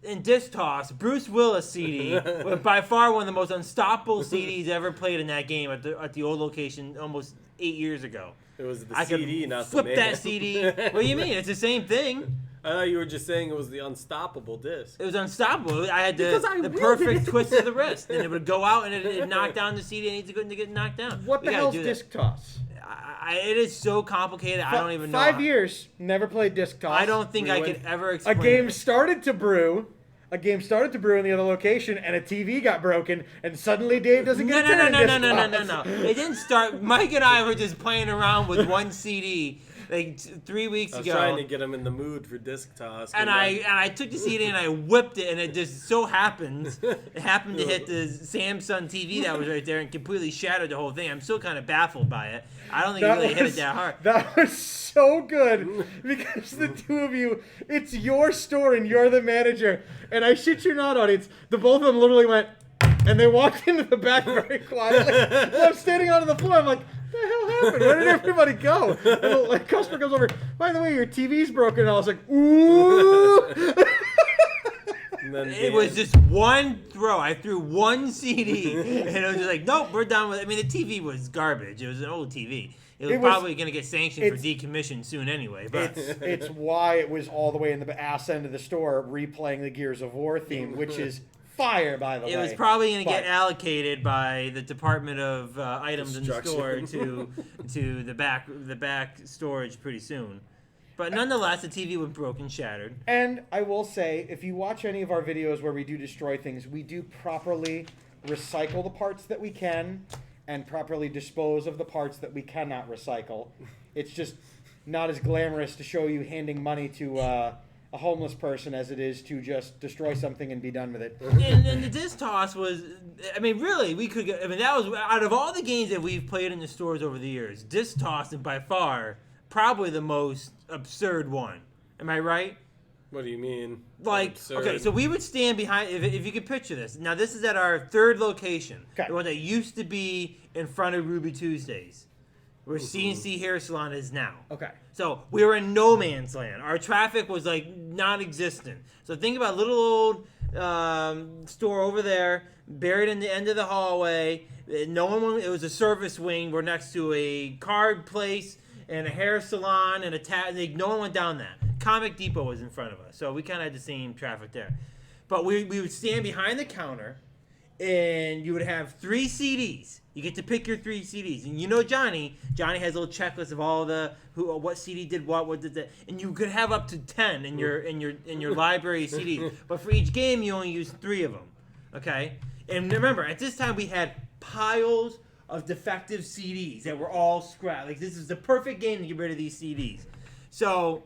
Speaker 1: in disc toss, Bruce Willis CD was by far one of the most unstoppable CDs ever played in that game at the old location almost 8 years ago.
Speaker 2: It was the
Speaker 1: I
Speaker 2: CD,
Speaker 1: could
Speaker 2: not
Speaker 1: flip
Speaker 2: the man.
Speaker 1: that CD. What do you mean? It's the same thing.
Speaker 2: I thought you were just saying it was the unstoppable disc.
Speaker 1: It was unstoppable. I had
Speaker 3: Because I
Speaker 1: the
Speaker 3: wielded
Speaker 1: perfect
Speaker 3: it.
Speaker 1: twist of the wrist, and it would go out and it knocked down the CD. And needs to get knocked down.
Speaker 3: What
Speaker 1: We
Speaker 3: the
Speaker 1: gotta
Speaker 3: hell's
Speaker 1: do that.
Speaker 3: disc toss?
Speaker 1: It is so complicated. I don't even know.
Speaker 3: 5 years, never played disc toss.
Speaker 1: I don't think I
Speaker 2: Ruined.
Speaker 1: could ever
Speaker 3: A
Speaker 1: explain
Speaker 3: game
Speaker 1: it.
Speaker 3: started to brew. In the other location, and a TV got broken, and suddenly Dave doesn't get a turn in disc toss.
Speaker 1: No. It didn't start. Mike and I were just playing around with one CD like 3 weeks
Speaker 2: I was
Speaker 1: ago.
Speaker 2: trying to get him in the mood for disc toss.
Speaker 1: And I took the CD and I whipped it, and it just so happened to hit the Samsung TV that was right there and completely shattered the whole thing. I'm still kind of baffled by it. I don't think it really hit it that hard.
Speaker 3: That was so good because the two of you, it's your store and you're the manager. And I shit you not, audience, the both of them literally went, and they walked into the back very quietly. So I'm standing on the floor. I'm like, what the hell happened? Where did everybody go? And the customer comes over. By the way, your TV's broken. And I was like, ooh.
Speaker 2: And then
Speaker 1: It was just one throw. I threw one CD, and it was just like, nope, we're done with it. I mean, the TV was garbage. It was an old TV. It was probably going to get sanctioned for decommission soon anyway. But
Speaker 3: It's why it was all the way in the ass end of the store replaying the Gears of War theme, which is fire, by the way.
Speaker 1: it was probably going to get
Speaker 3: But-
Speaker 1: allocated by the Department of Items in the store
Speaker 2: Destruction.
Speaker 1: to the back storage pretty soon. But nonetheless, the TV was broken, shattered.
Speaker 3: And I will say, if you watch any of our videos where we do destroy things, we do properly recycle the parts that we can and properly dispose of the parts that we cannot recycle. It's just not as glamorous to show you handing money to a homeless person as it is to just destroy something and be done with it.
Speaker 1: And the disc toss was, I mean, really, that was, out of all the games that we've played in the stores over the years, disc toss is by far probably the most absurd one. Am I right?
Speaker 2: What do you mean?
Speaker 1: Like,
Speaker 2: Absurd.
Speaker 1: okay, so we would stand behind, if you could picture this. Now, this is at our third location.
Speaker 3: Okay.
Speaker 1: The one that used to be in front of Ruby Tuesdays, where CNC Hair Salon is now.
Speaker 3: Okay.
Speaker 1: So we were in no man's land. Our traffic was like non-existent. So think about a little old store over there, buried in the end of the hallway. No one. It was a service wing. We're next to a card place and a hair salon and no one went down that. Comic Depot was in front of us, so we kind of had the same traffic there. But we would stand behind the counter, and you would have 3 CDs. You get to pick your 3 CDs, and you know Johnny has a little checklist of all what CD did what did that, and you could have up to 10 in your library of CDs. But for each game, you only use 3 of them. Okay, and remember at this time we had piles of defective CDs that were all scrapped. Like this is the perfect game to get rid of these CDs. So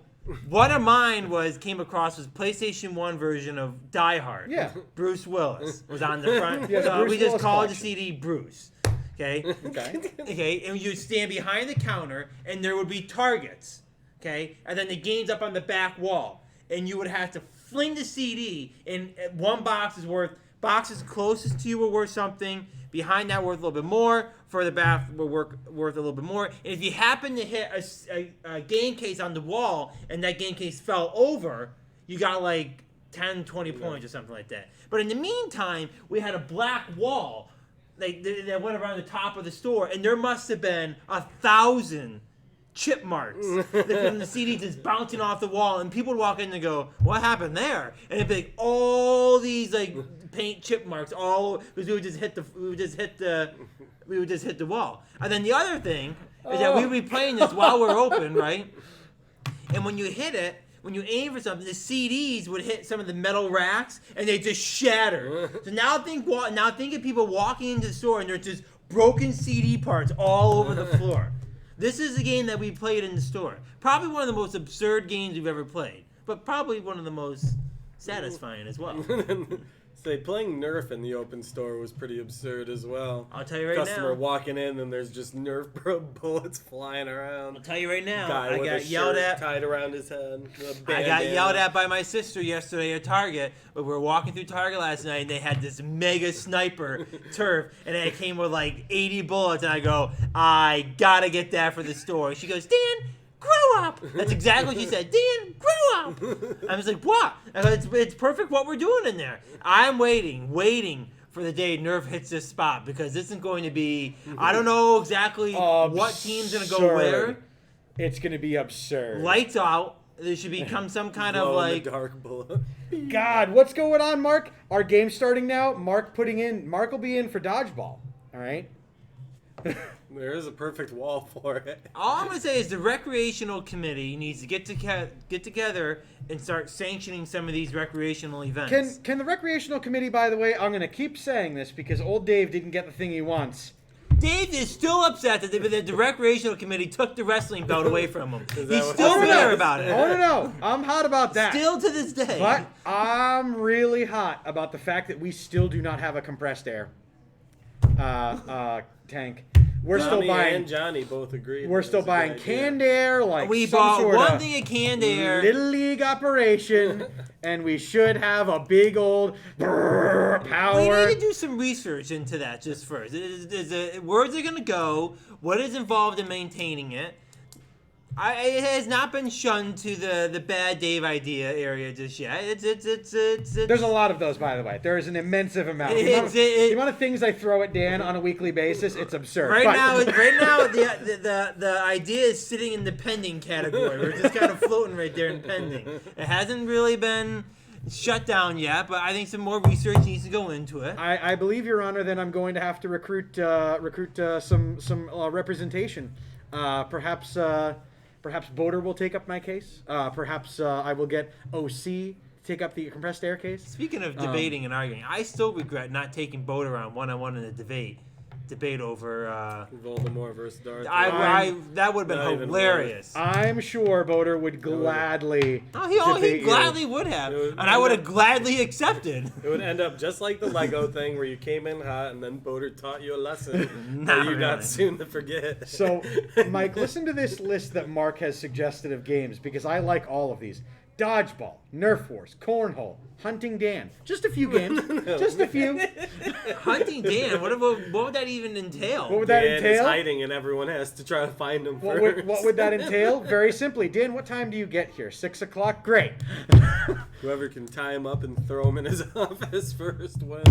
Speaker 1: what of mine came across was PlayStation 1 version of Die Hard.
Speaker 3: Yeah.
Speaker 1: Bruce Willis was on the front.
Speaker 3: Yeah, the
Speaker 1: So
Speaker 3: Bruce
Speaker 1: we just
Speaker 3: Willis
Speaker 1: called the
Speaker 3: collection.
Speaker 1: CD Bruce. Okay.
Speaker 3: Okay.
Speaker 1: Okay, and you'd stand behind the counter, and there would be targets. Okay, and then the game's up on the back wall, and you would have to fling the CD, and one box is worth. Boxes closest to you were worth something. Behind that, worth a little bit more. Further back, were worth a little bit more. And if you happen to hit a game case on the wall, and that game case fell over, you got like 10, 20 points or something like that. But in the meantime, we had a black wall that went around the top of the store, and there must have been 1,000 chip marks from the CD just bouncing off the wall, and people would walk in and go, "What happened there?" And it'd be like all these like paint chip marks all because we would just hit the wall. And then the other thing is that we would be playing this while we're open, right? And when you hit it, when you aim for something, the CDs would hit some of the metal racks and they just shatter. So now think of people walking into the store and there's just broken CD parts all over the floor. This is a game that we played in the store. Probably one of the most absurd games we've ever played, but probably one of the most satisfying as well.
Speaker 2: Say, playing Nerf in the open store was pretty absurd as well.
Speaker 1: I'll tell you right now.
Speaker 2: Customer walking in and there's just Nerf bullets flying around.
Speaker 1: I'll tell you right now.
Speaker 2: Guy
Speaker 1: I
Speaker 2: with
Speaker 1: got
Speaker 2: a
Speaker 1: yelled
Speaker 2: shirt
Speaker 1: at.
Speaker 2: tied around his head.
Speaker 1: I got yelled at by my sister yesterday at Target. But we were walking through Target last night and they had this mega sniper turf and it came with like 80 bullets and I go, I gotta get that for the store. She goes, Dan, grow up. That's exactly what she said. Dan, grow up. I was like, what? I go, it's perfect what we're doing in there. I'm waiting for the day Nerf hits this spot because this is going to be, I don't know exactly what team's going to go where.
Speaker 3: It's going to be absurd.
Speaker 1: Lights out. There should become some kind of like
Speaker 2: dark bullet.
Speaker 3: God, what's going on, Mark? Our game's starting now. Mark will be in for dodgeball. All right.
Speaker 2: There is a perfect wall for it.
Speaker 1: All I'm gonna say is the recreational committee needs to get together and start sanctioning some of these recreational events.
Speaker 3: Can the recreational committee, by the way, I'm gonna keep saying this because old Dave didn't get the thing he wants.
Speaker 1: Dave is still upset that the recreational committee took the wrestling belt away from him. He's still bitter about it.
Speaker 3: Oh no, I'm hot about that.
Speaker 1: Still to this day.
Speaker 3: But I'm really hot about the fact that we still do not have a compressed air tank. We're
Speaker 2: Tommy
Speaker 3: still buying.
Speaker 2: and Johnny both agreed.
Speaker 3: We're still buying canned air, like
Speaker 1: we
Speaker 3: some
Speaker 1: bought
Speaker 3: sort
Speaker 1: one
Speaker 3: of
Speaker 1: thing of canned air.
Speaker 3: Little league operation, and we should have a big old power.
Speaker 1: We need to do some research into that just first. Where's it going to go? What is involved in maintaining it? It has not been shunned to the bad Dave idea area just yet.
Speaker 3: There's a lot of those, by the way. There is an immense amount. The amount of things I throw at Dan on a weekly basis, it's absurd.
Speaker 1: Right now, the idea is sitting in the pending category. We're just kind of floating right there in pending. It hasn't really been shut down yet, but I think some more research needs to go into it.
Speaker 3: I believe, Your Honor, that I'm going to have to recruit some representation. Perhaps Boater will take up my case. Perhaps I will get OC to take up the compressed air case.
Speaker 1: Speaking of debating and arguing, I still regret not taking Boater on one-on-one in a debate over
Speaker 2: Voldemort versus Darth.
Speaker 1: That would have been hilarious.
Speaker 3: I'm sure Boater would gladly.
Speaker 1: He gladly would have, and I would have gladly accepted.
Speaker 2: It would end up just like the Lego thing, where you came in hot, and then Boater taught you a lesson that you got soon to forget.
Speaker 3: So, Mike, listen to this list that Mark has suggested of games because I like all of these. Dodgeball, Nerf Wars, Cornhole, Hunting Dan. Just a few games. Just a few.
Speaker 1: Hunting Dan? What would that even entail?
Speaker 3: What would that
Speaker 2: Dan
Speaker 3: entail?
Speaker 2: is hiding and everyone has to try to find him first.
Speaker 3: What would that entail? Very simply. Dan, what time do you get here? 6 o'clock? Great.
Speaker 2: Whoever can tie him up and throw him in his office first wins.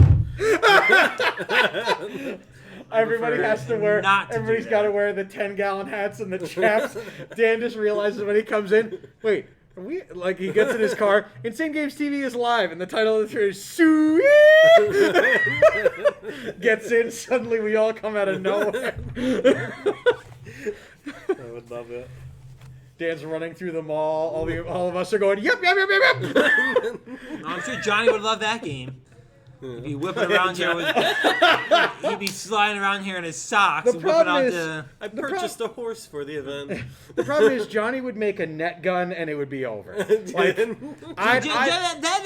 Speaker 3: Everybody has to wear. Everybody's got to wear the 10-gallon hats and the chaps. Dan just realizes when he comes in, wait. He gets in his car. Insane Games TV is live, and the title of the show is Sweet. Gets in. Suddenly, we all come out of nowhere.
Speaker 2: I would love it.
Speaker 3: Dan's running through the mall. All of us are going, yep.
Speaker 1: I'm sure Johnny would love that game. He'd be whipping around here he'd be sliding around here in his socks and whipping out
Speaker 2: I purchased a horse for the event.
Speaker 3: The problem is Johnny would make a net gun and it would be over.
Speaker 1: That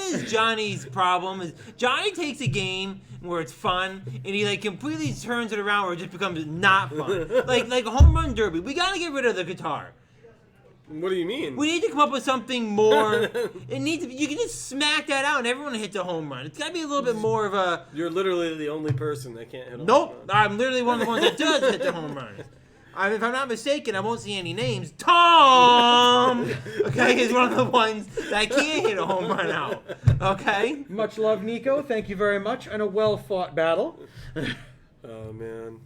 Speaker 1: is Johnny's problem. Is Johnny takes a game where it's fun and he completely turns it around where it just becomes not fun. like a home run derby. We gotta get rid of the guitar.
Speaker 2: What do you mean?
Speaker 1: We need to come up with something more. You can just smack that out and everyone hits a home run. It's got to be a little bit more of a.
Speaker 2: You're literally the only person that can't hit a home
Speaker 1: Nope.
Speaker 2: run.
Speaker 1: I'm literally one of the ones that does hit the home runs. I mean, if I'm not mistaken, I won't see any names. Tom, okay, is one of the ones that can't hit a home run out. Okay.
Speaker 3: Much love, Nico. Thank you very much, and a well-fought battle.
Speaker 2: Oh man.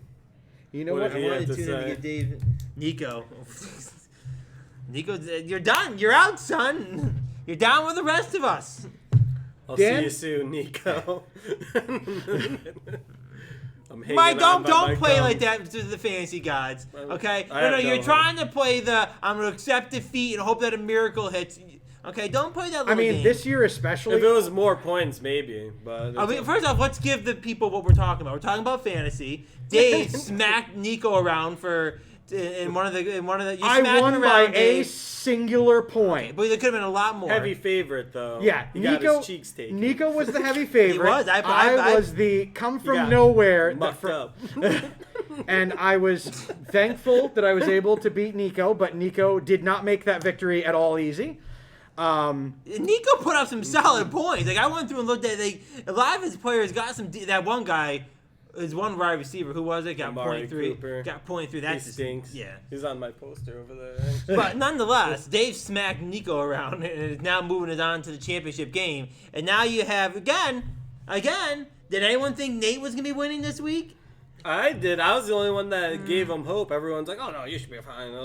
Speaker 3: You know
Speaker 2: What
Speaker 3: what?
Speaker 2: did he have to say?
Speaker 1: Dave. Nico. Nico, you're done. You're out, son. You're down with the rest of us.
Speaker 2: I'll
Speaker 3: Dan?
Speaker 2: see you soon, Nico. I'm hanging
Speaker 1: Mike,
Speaker 2: on by
Speaker 1: don't
Speaker 2: my
Speaker 1: play
Speaker 2: gum.
Speaker 1: like that to the fantasy gods. Okay?
Speaker 2: I
Speaker 1: No,
Speaker 2: have
Speaker 1: you're
Speaker 2: no
Speaker 1: trying to play the I'm gonna accept defeat and hope that a miracle hits. Okay, don't play that little
Speaker 3: I mean,
Speaker 1: game.
Speaker 3: this year
Speaker 2: If
Speaker 3: especially.
Speaker 2: it was more points, maybe. But
Speaker 1: I mean, first off, let's give the people what we're talking about. We're talking about fantasy. Dave smacked Nico around in one of the. You
Speaker 3: I
Speaker 1: smacked
Speaker 3: won
Speaker 1: him
Speaker 3: by
Speaker 1: around,
Speaker 3: a
Speaker 1: Dave.
Speaker 3: singular point.
Speaker 1: But there could have been a lot more.
Speaker 2: heavy favorite though.
Speaker 3: Yeah,
Speaker 2: he got his cheeks taken.
Speaker 3: Nico was the heavy favorite.
Speaker 1: was. I
Speaker 3: was the come from
Speaker 2: got
Speaker 3: nowhere.
Speaker 2: Mucked up.
Speaker 3: And I was thankful that I was able to beat Nico, but Nico did not make that victory at all easy.
Speaker 1: Nico put up some solid points. Like I went through and looked at a lot of his players got some. That one guy, his one wide receiver, who was it? Got
Speaker 2: Amari
Speaker 1: 0.3.
Speaker 2: Cooper.
Speaker 1: Got 0.3.
Speaker 2: He
Speaker 1: That's
Speaker 2: stinks.
Speaker 1: Yeah.
Speaker 2: He's on my poster over there.
Speaker 1: But nonetheless, Dave smacked Nico around and is now moving it on to the championship game. And now you have again. Did anyone think Nate was gonna be winning this week?
Speaker 2: I did. I was the only one that gave him hope. Everyone's like, "Oh no, you should be fine." I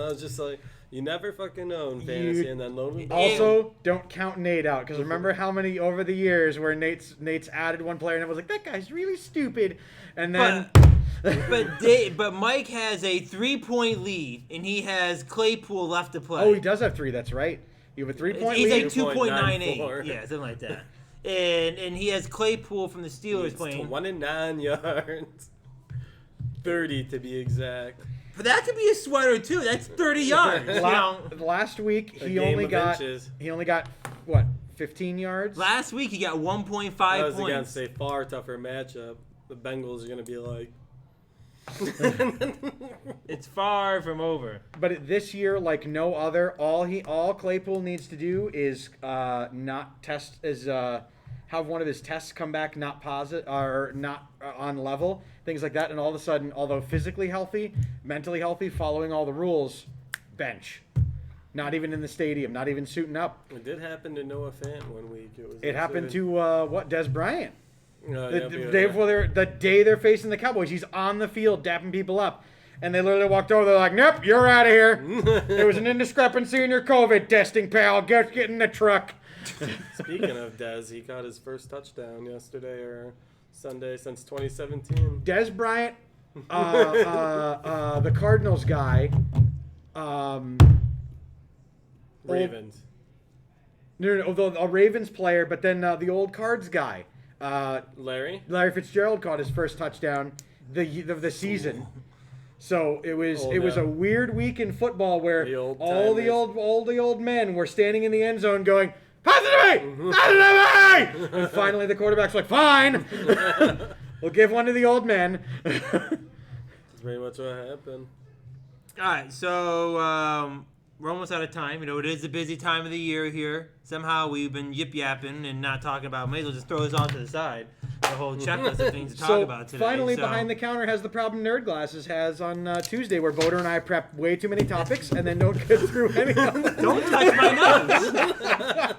Speaker 2: was just like, "You never fucking know in fantasy." And then Logan.
Speaker 3: Also, don't count Nate out because remember how many over the years where Nate's added one player and it was like that guy's really stupid, and then.
Speaker 1: But Mike has a 3-point lead and he has Claypool left to play.
Speaker 3: Oh, he does have 3. That's right. You have a 3-point
Speaker 1: He's
Speaker 3: lead.
Speaker 1: like 2.98.
Speaker 2: 2.94.
Speaker 1: Yeah, something like that. And he has Claypool from the Steelers playing.
Speaker 2: 1 and 9 yards. 30 to be exact.
Speaker 1: But that could be a sweater too. That's 30 yards. You know?
Speaker 3: Last week
Speaker 2: A
Speaker 3: he
Speaker 2: game
Speaker 3: only
Speaker 2: of
Speaker 3: got
Speaker 2: inches.
Speaker 3: what 15 yards.
Speaker 1: Last week he got 1.5
Speaker 2: That was
Speaker 1: points.
Speaker 2: against a far tougher matchup. The Bengals are going to be like.
Speaker 1: It's far from over.
Speaker 3: But this year, like no other, all Claypool needs to do is not test have one of his tests come back not positive or not on level, things like that, and all of a sudden, although physically healthy, mentally healthy, following all the rules, bench. Not even in the stadium, not even suiting up.
Speaker 2: It did happen to Noah Fant one week.
Speaker 3: It happened to Des Bryant. The day they're facing the Cowboys, he's on the field dapping people up. And they literally walked over, they're like, nope, you're out of here. There was an indiscrepancy in your COVID testing, pal. Get in the truck.
Speaker 2: Speaking of Dez, he got his first touchdown yesterday or Sunday since 2017.
Speaker 3: Des Bryant, the Cardinals guy.
Speaker 2: Ravens.
Speaker 3: No, a Ravens player, but then the old Cards guy.
Speaker 2: Larry
Speaker 3: Fitzgerald caught his first touchdown of the season. So it was a weird week in football where all the old men were standing in the end zone going, "Pass it to me! Pass it to me!" And finally the quarterback's like, "Fine, we'll give one to the old men."
Speaker 2: That's pretty much what happened.
Speaker 1: All right, so we're almost out of time. You know, it is a busy time of the year here. Somehow we've been yip-yapping and not talking about. May as well just throw this off to the side. The whole checklist of things to talk about today.
Speaker 3: Finally, Behind the Counter has the problem Nerd Glasses has on Tuesday, where Boder and I prep way too many topics and then don't get through any of them.
Speaker 1: Don't touch my nose.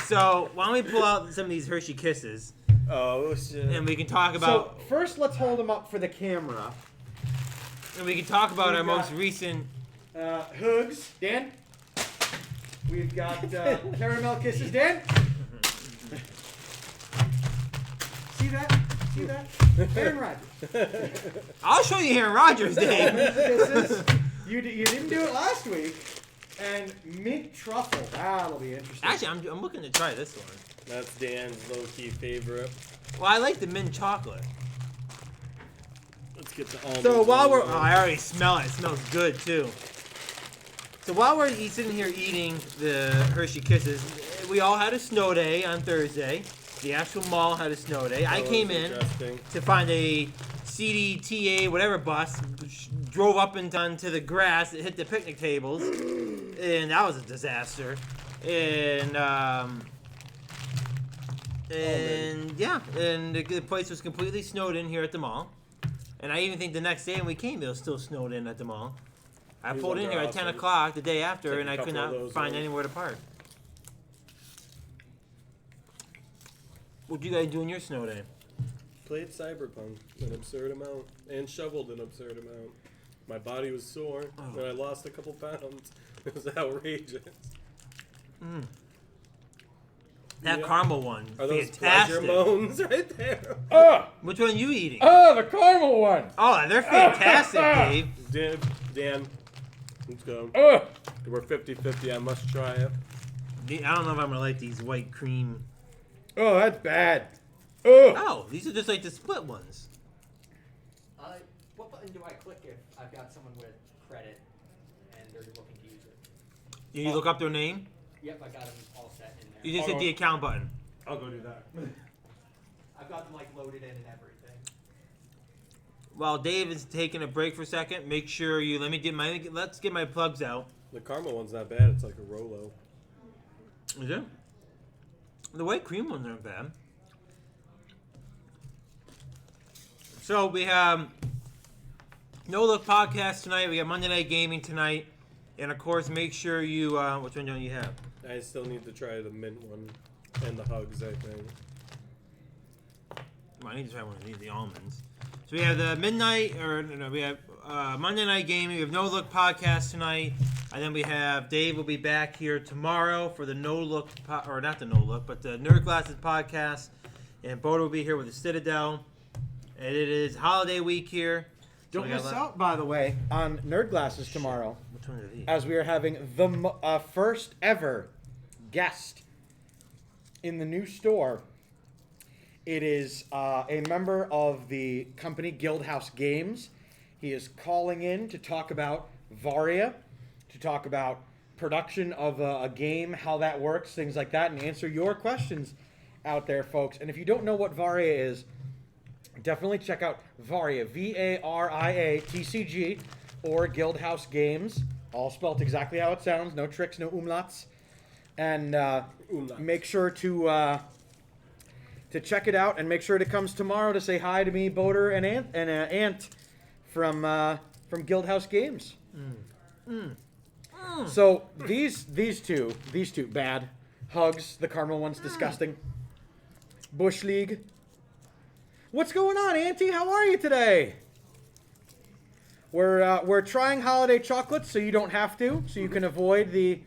Speaker 1: So why don't we pull out some of these Hershey Kisses
Speaker 2: Oh shit!
Speaker 1: and we can talk about.
Speaker 3: So first, let's hold them up for the camera.
Speaker 1: And we can talk about our
Speaker 3: We've got-
Speaker 1: most recent.
Speaker 3: Hoogs, Dan. We've got caramel kisses, Dan. See that? See that? Aaron Rodgers.
Speaker 1: I'll show you Aaron Rodgers, Dave.
Speaker 3: Kisses. You didn't do it last week. And mint truffle. That'll be interesting.
Speaker 1: Actually, I'm looking to try this one.
Speaker 2: That's Dan's low-key favorite.
Speaker 1: Well, I like the mint chocolate.
Speaker 2: Let's get the almond.
Speaker 1: So while we're,
Speaker 2: one.
Speaker 1: I already smell it. It smells good too. So while we're sitting here eating the Hershey Kisses, we all had a snow day on Thursday. The actual mall had a snow day. I
Speaker 2: That
Speaker 1: came
Speaker 2: was
Speaker 1: in
Speaker 2: interesting.
Speaker 1: to find a CDTA whatever bus, drove up onto the grass, it hit the picnic tables, and that was a disaster. And yeah, and the place was completely snowed in here at the mall. And I even think the next day when we came, it was still snowed in at the mall. I
Speaker 2: These
Speaker 1: pulled in
Speaker 2: ones
Speaker 1: here
Speaker 2: are
Speaker 1: at 10
Speaker 2: awesome.
Speaker 1: o'clock the day after,
Speaker 2: Take a
Speaker 1: and I could
Speaker 2: couple of
Speaker 1: not
Speaker 2: those
Speaker 1: find
Speaker 2: home.
Speaker 1: anywhere to park. What'd you guys do in your snow day?
Speaker 2: Played Cyberpunk an absurd amount and shoveled an absurd amount. My body was sore and I lost a couple pounds. It was outrageous.
Speaker 1: That
Speaker 2: Yeah.
Speaker 1: caramel one,
Speaker 2: Are those
Speaker 1: fantastic.
Speaker 2: pleasure moans right there?
Speaker 1: Which one are you eating?
Speaker 3: The caramel one.
Speaker 1: Oh, they're fantastic, Dave.
Speaker 2: Dan, let's go.
Speaker 3: Ugh.
Speaker 2: We're 50-50. I must try it.
Speaker 1: I don't know if I'm gonna like these white cream.
Speaker 3: Oh, that's bad. Ugh.
Speaker 1: Oh, these are just like the split ones.
Speaker 4: What button do I click if I've got someone with credit and they're looking to use it?
Speaker 1: You look up their name.
Speaker 4: Yep, I got them all set in there.
Speaker 1: You just hit the account button.
Speaker 2: I'll go do that.
Speaker 4: I've got them like loaded in and everything.
Speaker 1: While Dave is taking a break for a second, make sure you let's get my plugs out.
Speaker 2: The caramel one's not bad. It's like a Rolo.
Speaker 1: Is it? The white cream ones aren't bad. So we have No Look podcast tonight. We have Monday Night Gaming tonight, and of course, make sure you. Which one don't you have?
Speaker 2: I still need to try the mint one and the hugs, I think.
Speaker 1: Well, I need to try one of these, the almonds. So we have the we have Monday Night Gaming. We have No Look podcast tonight, and then we have Dave will be back here tomorrow for the No Look or not the No Look, but the Nerd Glasses podcast, and Bodo will be here with the Citadel, and it is holiday week here. So
Speaker 3: Don't
Speaker 1: we got
Speaker 3: miss
Speaker 1: a lot-
Speaker 3: out, by the way, on Nerd Glasses tomorrow,
Speaker 1: Which one are these?
Speaker 3: as we are having the first ever guest in the new store. It is a member of the company Guildhouse Games. He is calling in to talk about Varia, to talk about production of a game, how that works, things like that, and answer your questions out there, folks. And if you don't know what Varia is, definitely check out Varia, Varia TCG, or Guildhouse Games, all spelt exactly how it sounds, no tricks, no umlauts. And make sure to check it out, and make sure it comes tomorrow to say hi to me, Boder, and Ant from Guildhouse Games. So these two bad. Hugs, the caramel one's disgusting. Bush League. What's going on, Auntie? How are you today? We're trying holiday chocolates, so you don't have to, so you can avoid the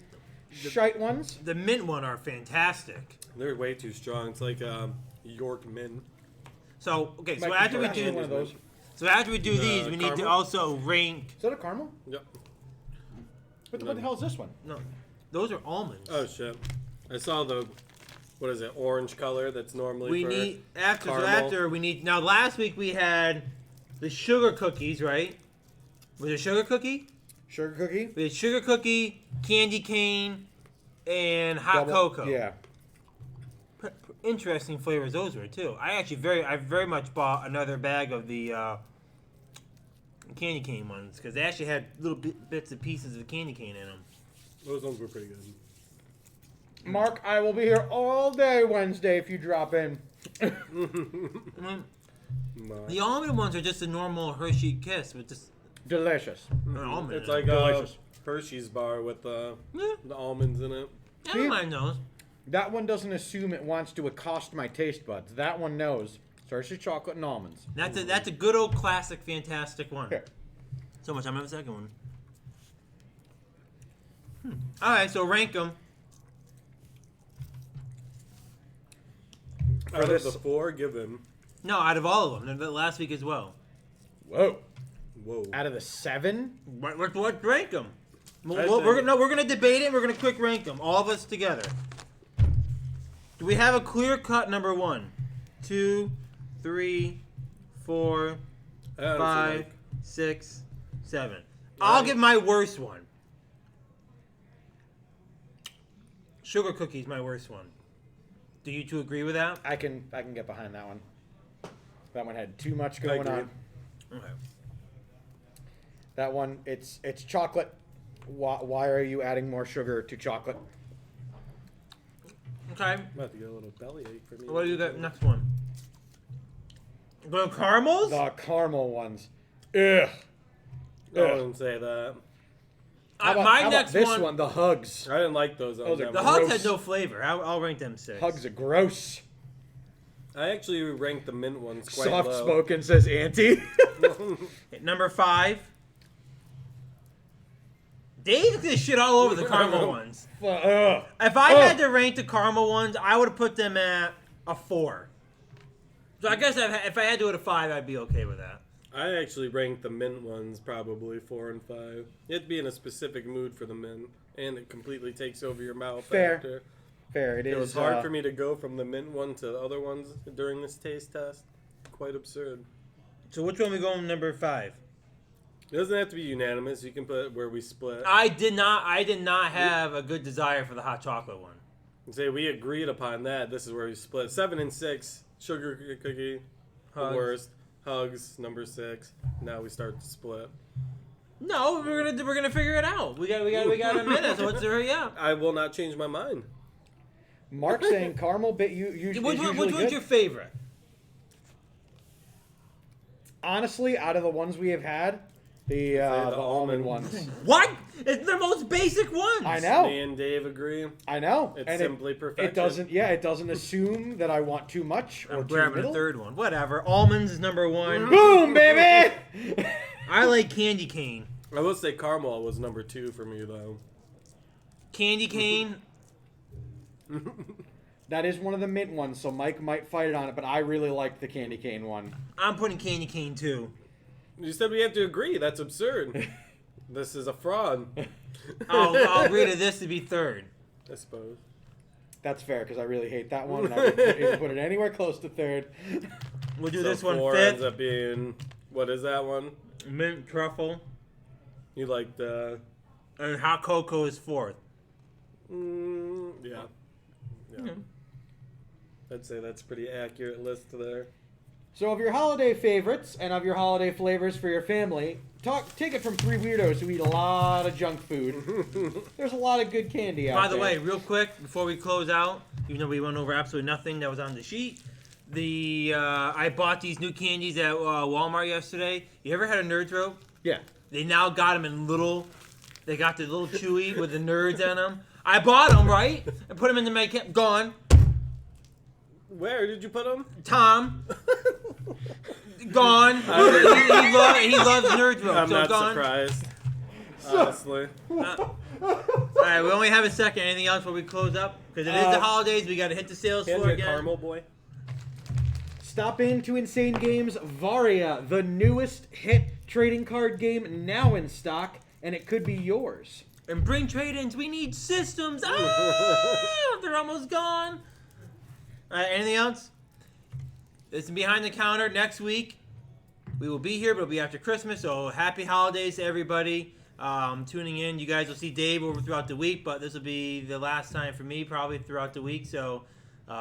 Speaker 3: shite ones.
Speaker 1: The mint one are fantastic.
Speaker 2: They're way too strong. It's like York mint.
Speaker 1: So okay, so
Speaker 3: Might be
Speaker 1: after we
Speaker 3: trying
Speaker 1: do
Speaker 3: one of those.
Speaker 1: so after we do these, we need to
Speaker 2: caramel?
Speaker 1: also rank.
Speaker 3: Is that a caramel?
Speaker 2: Yep.
Speaker 3: What the hell is this one?
Speaker 1: No, those are almonds.
Speaker 2: Oh shit! I saw the what is it? Orange color that's normally
Speaker 1: We
Speaker 2: for
Speaker 1: need after
Speaker 2: caramel.
Speaker 1: so after we need now. Last week we had the sugar cookies, right? Was it sugar cookie?
Speaker 3: Sugar cookie?
Speaker 1: We had sugar cookie, candy cane, and hot cocoa.
Speaker 3: Yeah.
Speaker 1: Interesting flavors those were too. I very much bought another bag of the candy cane ones because they actually had little bits and pieces of candy cane in them.
Speaker 2: Those ones were pretty good.
Speaker 3: Mark, I will be here all day Wednesday if you drop in.
Speaker 1: The almond ones are just a normal Hershey Kiss with just
Speaker 3: Delicious.
Speaker 1: an almond.
Speaker 2: It's
Speaker 1: in it.
Speaker 2: like
Speaker 3: Delicious.
Speaker 2: a Hershey's bar with
Speaker 1: Yeah,
Speaker 2: the almonds in it.
Speaker 1: I don't mind those.
Speaker 3: That one doesn't assume it wants to accost my taste buds. That one knows. Hershey chocolate and almonds.
Speaker 1: That's a good old classic, fantastic one.
Speaker 3: Here.
Speaker 1: So much. I'm gonna have a second one. All right, so rank them.
Speaker 2: Out of
Speaker 3: this-
Speaker 2: the four given,
Speaker 1: No, out of all of them, and the last week as well.
Speaker 3: Whoa.
Speaker 2: whoa.
Speaker 3: Out of the 7?
Speaker 1: What rank them?
Speaker 2: I
Speaker 1: We're
Speaker 2: think-
Speaker 1: gonna debate it. And we're gonna quick rank them, all of us together. Do we have a clear cut number 1, 2, 3, 4,
Speaker 2: I honestly
Speaker 1: 5,
Speaker 2: like-
Speaker 1: 6, 7? I'll give my worst one. Sugar cookies, my worst one. Do you two agree with that?
Speaker 3: I can get behind that one. That one had too much
Speaker 2: I
Speaker 3: going
Speaker 2: agree.
Speaker 3: on.
Speaker 1: Okay.
Speaker 3: That one, it's chocolate. Why are you adding more sugar to chocolate?
Speaker 1: Okay.
Speaker 2: I'm about to get a little bellyache for me.
Speaker 1: What do you got next one? The caramels?
Speaker 3: The caramel ones. Ugh.
Speaker 2: I wouldn't say that.
Speaker 3: How about,
Speaker 1: My
Speaker 3: how
Speaker 1: next
Speaker 3: about this one? The hugs.
Speaker 2: I didn't like those.
Speaker 3: Those are
Speaker 1: The
Speaker 3: gross.
Speaker 1: Hugs had no flavor. I'll rank them 6.
Speaker 3: Hugs are gross.
Speaker 2: I actually ranked the mint ones quite
Speaker 3: Soft
Speaker 2: low.
Speaker 3: spoken, says Auntie.
Speaker 1: At number 5. Dave's gonna shit all over the caramel ones.
Speaker 3: Ugh.
Speaker 1: If I had to rank the caramel ones, I would have put them at a 4. So I guess if I had to go to 5, I'd be okay with that.
Speaker 2: I actually ranked the mint ones probably 4 and 5. You have to be in a specific mood for the mint, and it completely takes over your mouth.
Speaker 3: Fair.
Speaker 2: After.
Speaker 3: Fair, it
Speaker 2: It
Speaker 3: is.
Speaker 2: was hard for me to go from the mint one to the other ones during this taste test. Quite absurd.
Speaker 1: So which one we going number 5?
Speaker 2: It doesn't have to be unanimous. You can put it where we split.
Speaker 1: I did not have a good desire for the hot chocolate one.
Speaker 2: Say we agreed upon that. This is where we split. 7 and 6. Sugar cookie,
Speaker 1: Hugs.
Speaker 2: the worst. Hugs, number 6. Now we start to split.
Speaker 1: No, we're gonna figure it out. We got a minute. So let's hurry up.
Speaker 2: I will not change my mind.
Speaker 3: Mark saying caramel bit you usually
Speaker 1: Which one's
Speaker 3: good.
Speaker 1: your favorite?
Speaker 3: Honestly, out of the ones we have had, the almond ones.
Speaker 1: What? It's the most basic ones.
Speaker 3: I know.
Speaker 2: Me and Dave agree.
Speaker 3: I know.
Speaker 2: It's
Speaker 3: And
Speaker 2: simply perfection.
Speaker 3: It doesn't. Yeah, it doesn't assume that I want too much or
Speaker 1: I'm
Speaker 3: too
Speaker 1: grabbing
Speaker 3: little.
Speaker 1: a third one. Whatever. Almonds is number 1.
Speaker 3: Boom, baby.
Speaker 1: I like candy cane.
Speaker 2: I will say caramel was number 2 for me though.
Speaker 1: Candy cane.
Speaker 3: That is one of the mint ones, so Mike might fight it on it, but I really like the candy cane one.
Speaker 1: I'm putting candy cane too.
Speaker 2: You said we have to agree. That's absurd. This is a fraud.
Speaker 1: I'll agree to this to be 3rd.
Speaker 2: I suppose.
Speaker 3: That's fair because I really hate that one, and I wouldn't put it anywhere close to 3rd.
Speaker 1: We'll do
Speaker 2: So
Speaker 1: this one
Speaker 2: 4 ends
Speaker 1: 5th.
Speaker 2: up being, what is that one?
Speaker 1: Mint truffle.
Speaker 2: You like the,
Speaker 1: And hot cocoa is 4th.
Speaker 2: yeah. I'd say that's a pretty accurate list there.
Speaker 3: So of your holiday favorites and of your holiday flavors for your family, take it from 3 weirdos who eat a lot of junk food. There's a lot of good candy out
Speaker 1: By
Speaker 3: there.
Speaker 1: the way, real quick, before we close out, even though we went over absolutely nothing that was on the sheet, I bought these new candies at Walmart yesterday. You ever had a Nerds rope?
Speaker 3: Yeah.
Speaker 1: They now got them in little. They got the little chewy with the nerds on them. I bought them, right? I put them in the make gone.
Speaker 2: Where did you put them?
Speaker 1: Tom. Gone. He loves Nerds rope.
Speaker 2: I'm
Speaker 1: so
Speaker 2: not
Speaker 1: gone.
Speaker 2: surprised. Honestly.
Speaker 1: All right, we only have a second. Anything else before we close up? Because it is the holidays. We got to hit the sales
Speaker 2: Hand
Speaker 1: floor
Speaker 2: me a
Speaker 1: again.
Speaker 2: caramel boy.
Speaker 3: Stop into Insane Games Varia, the newest hit trading card game now in stock, and it could be yours.
Speaker 1: And bring trade-ins. We need systems. Ah, they're almost gone. All right, anything else? This is Behind the Counter next week. We will be here, but it'll be after Christmas. So happy holidays to everybody tuning in. You guys will see Dave over throughout the week, but this will be the last time for me probably throughout the week. So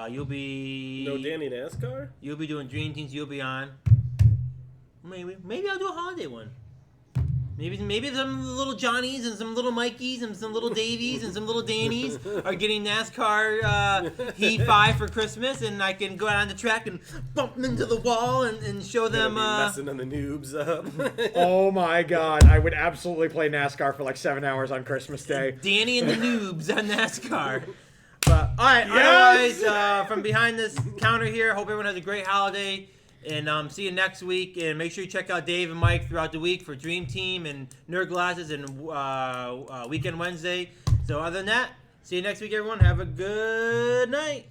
Speaker 1: you'll be
Speaker 2: No Danny NASCAR?
Speaker 1: You'll be doing Dream Teams. You'll be on. Maybe I'll do a holiday one. Maybe some little Johnnies and some little Mikeys and some little Davies and some little Dannies are getting NASCAR Heat 5 for Christmas, and I can go out on the track and bump them into the wall and show them.
Speaker 2: Messing on the noobs up.
Speaker 3: Oh my god, I would absolutely play NASCAR for like 7 hours on Christmas Day.
Speaker 1: Danny and the noobs on NASCAR. But all right,
Speaker 3: Yes!
Speaker 1: otherwise, from behind this counter here, hope everyone has a great holiday. And see you next week. And make sure you check out Dave and Mike throughout the week for Dream Team and Nerd Glasses and Weekend Wednesday. So other than that, see you next week, everyone. Have a good night.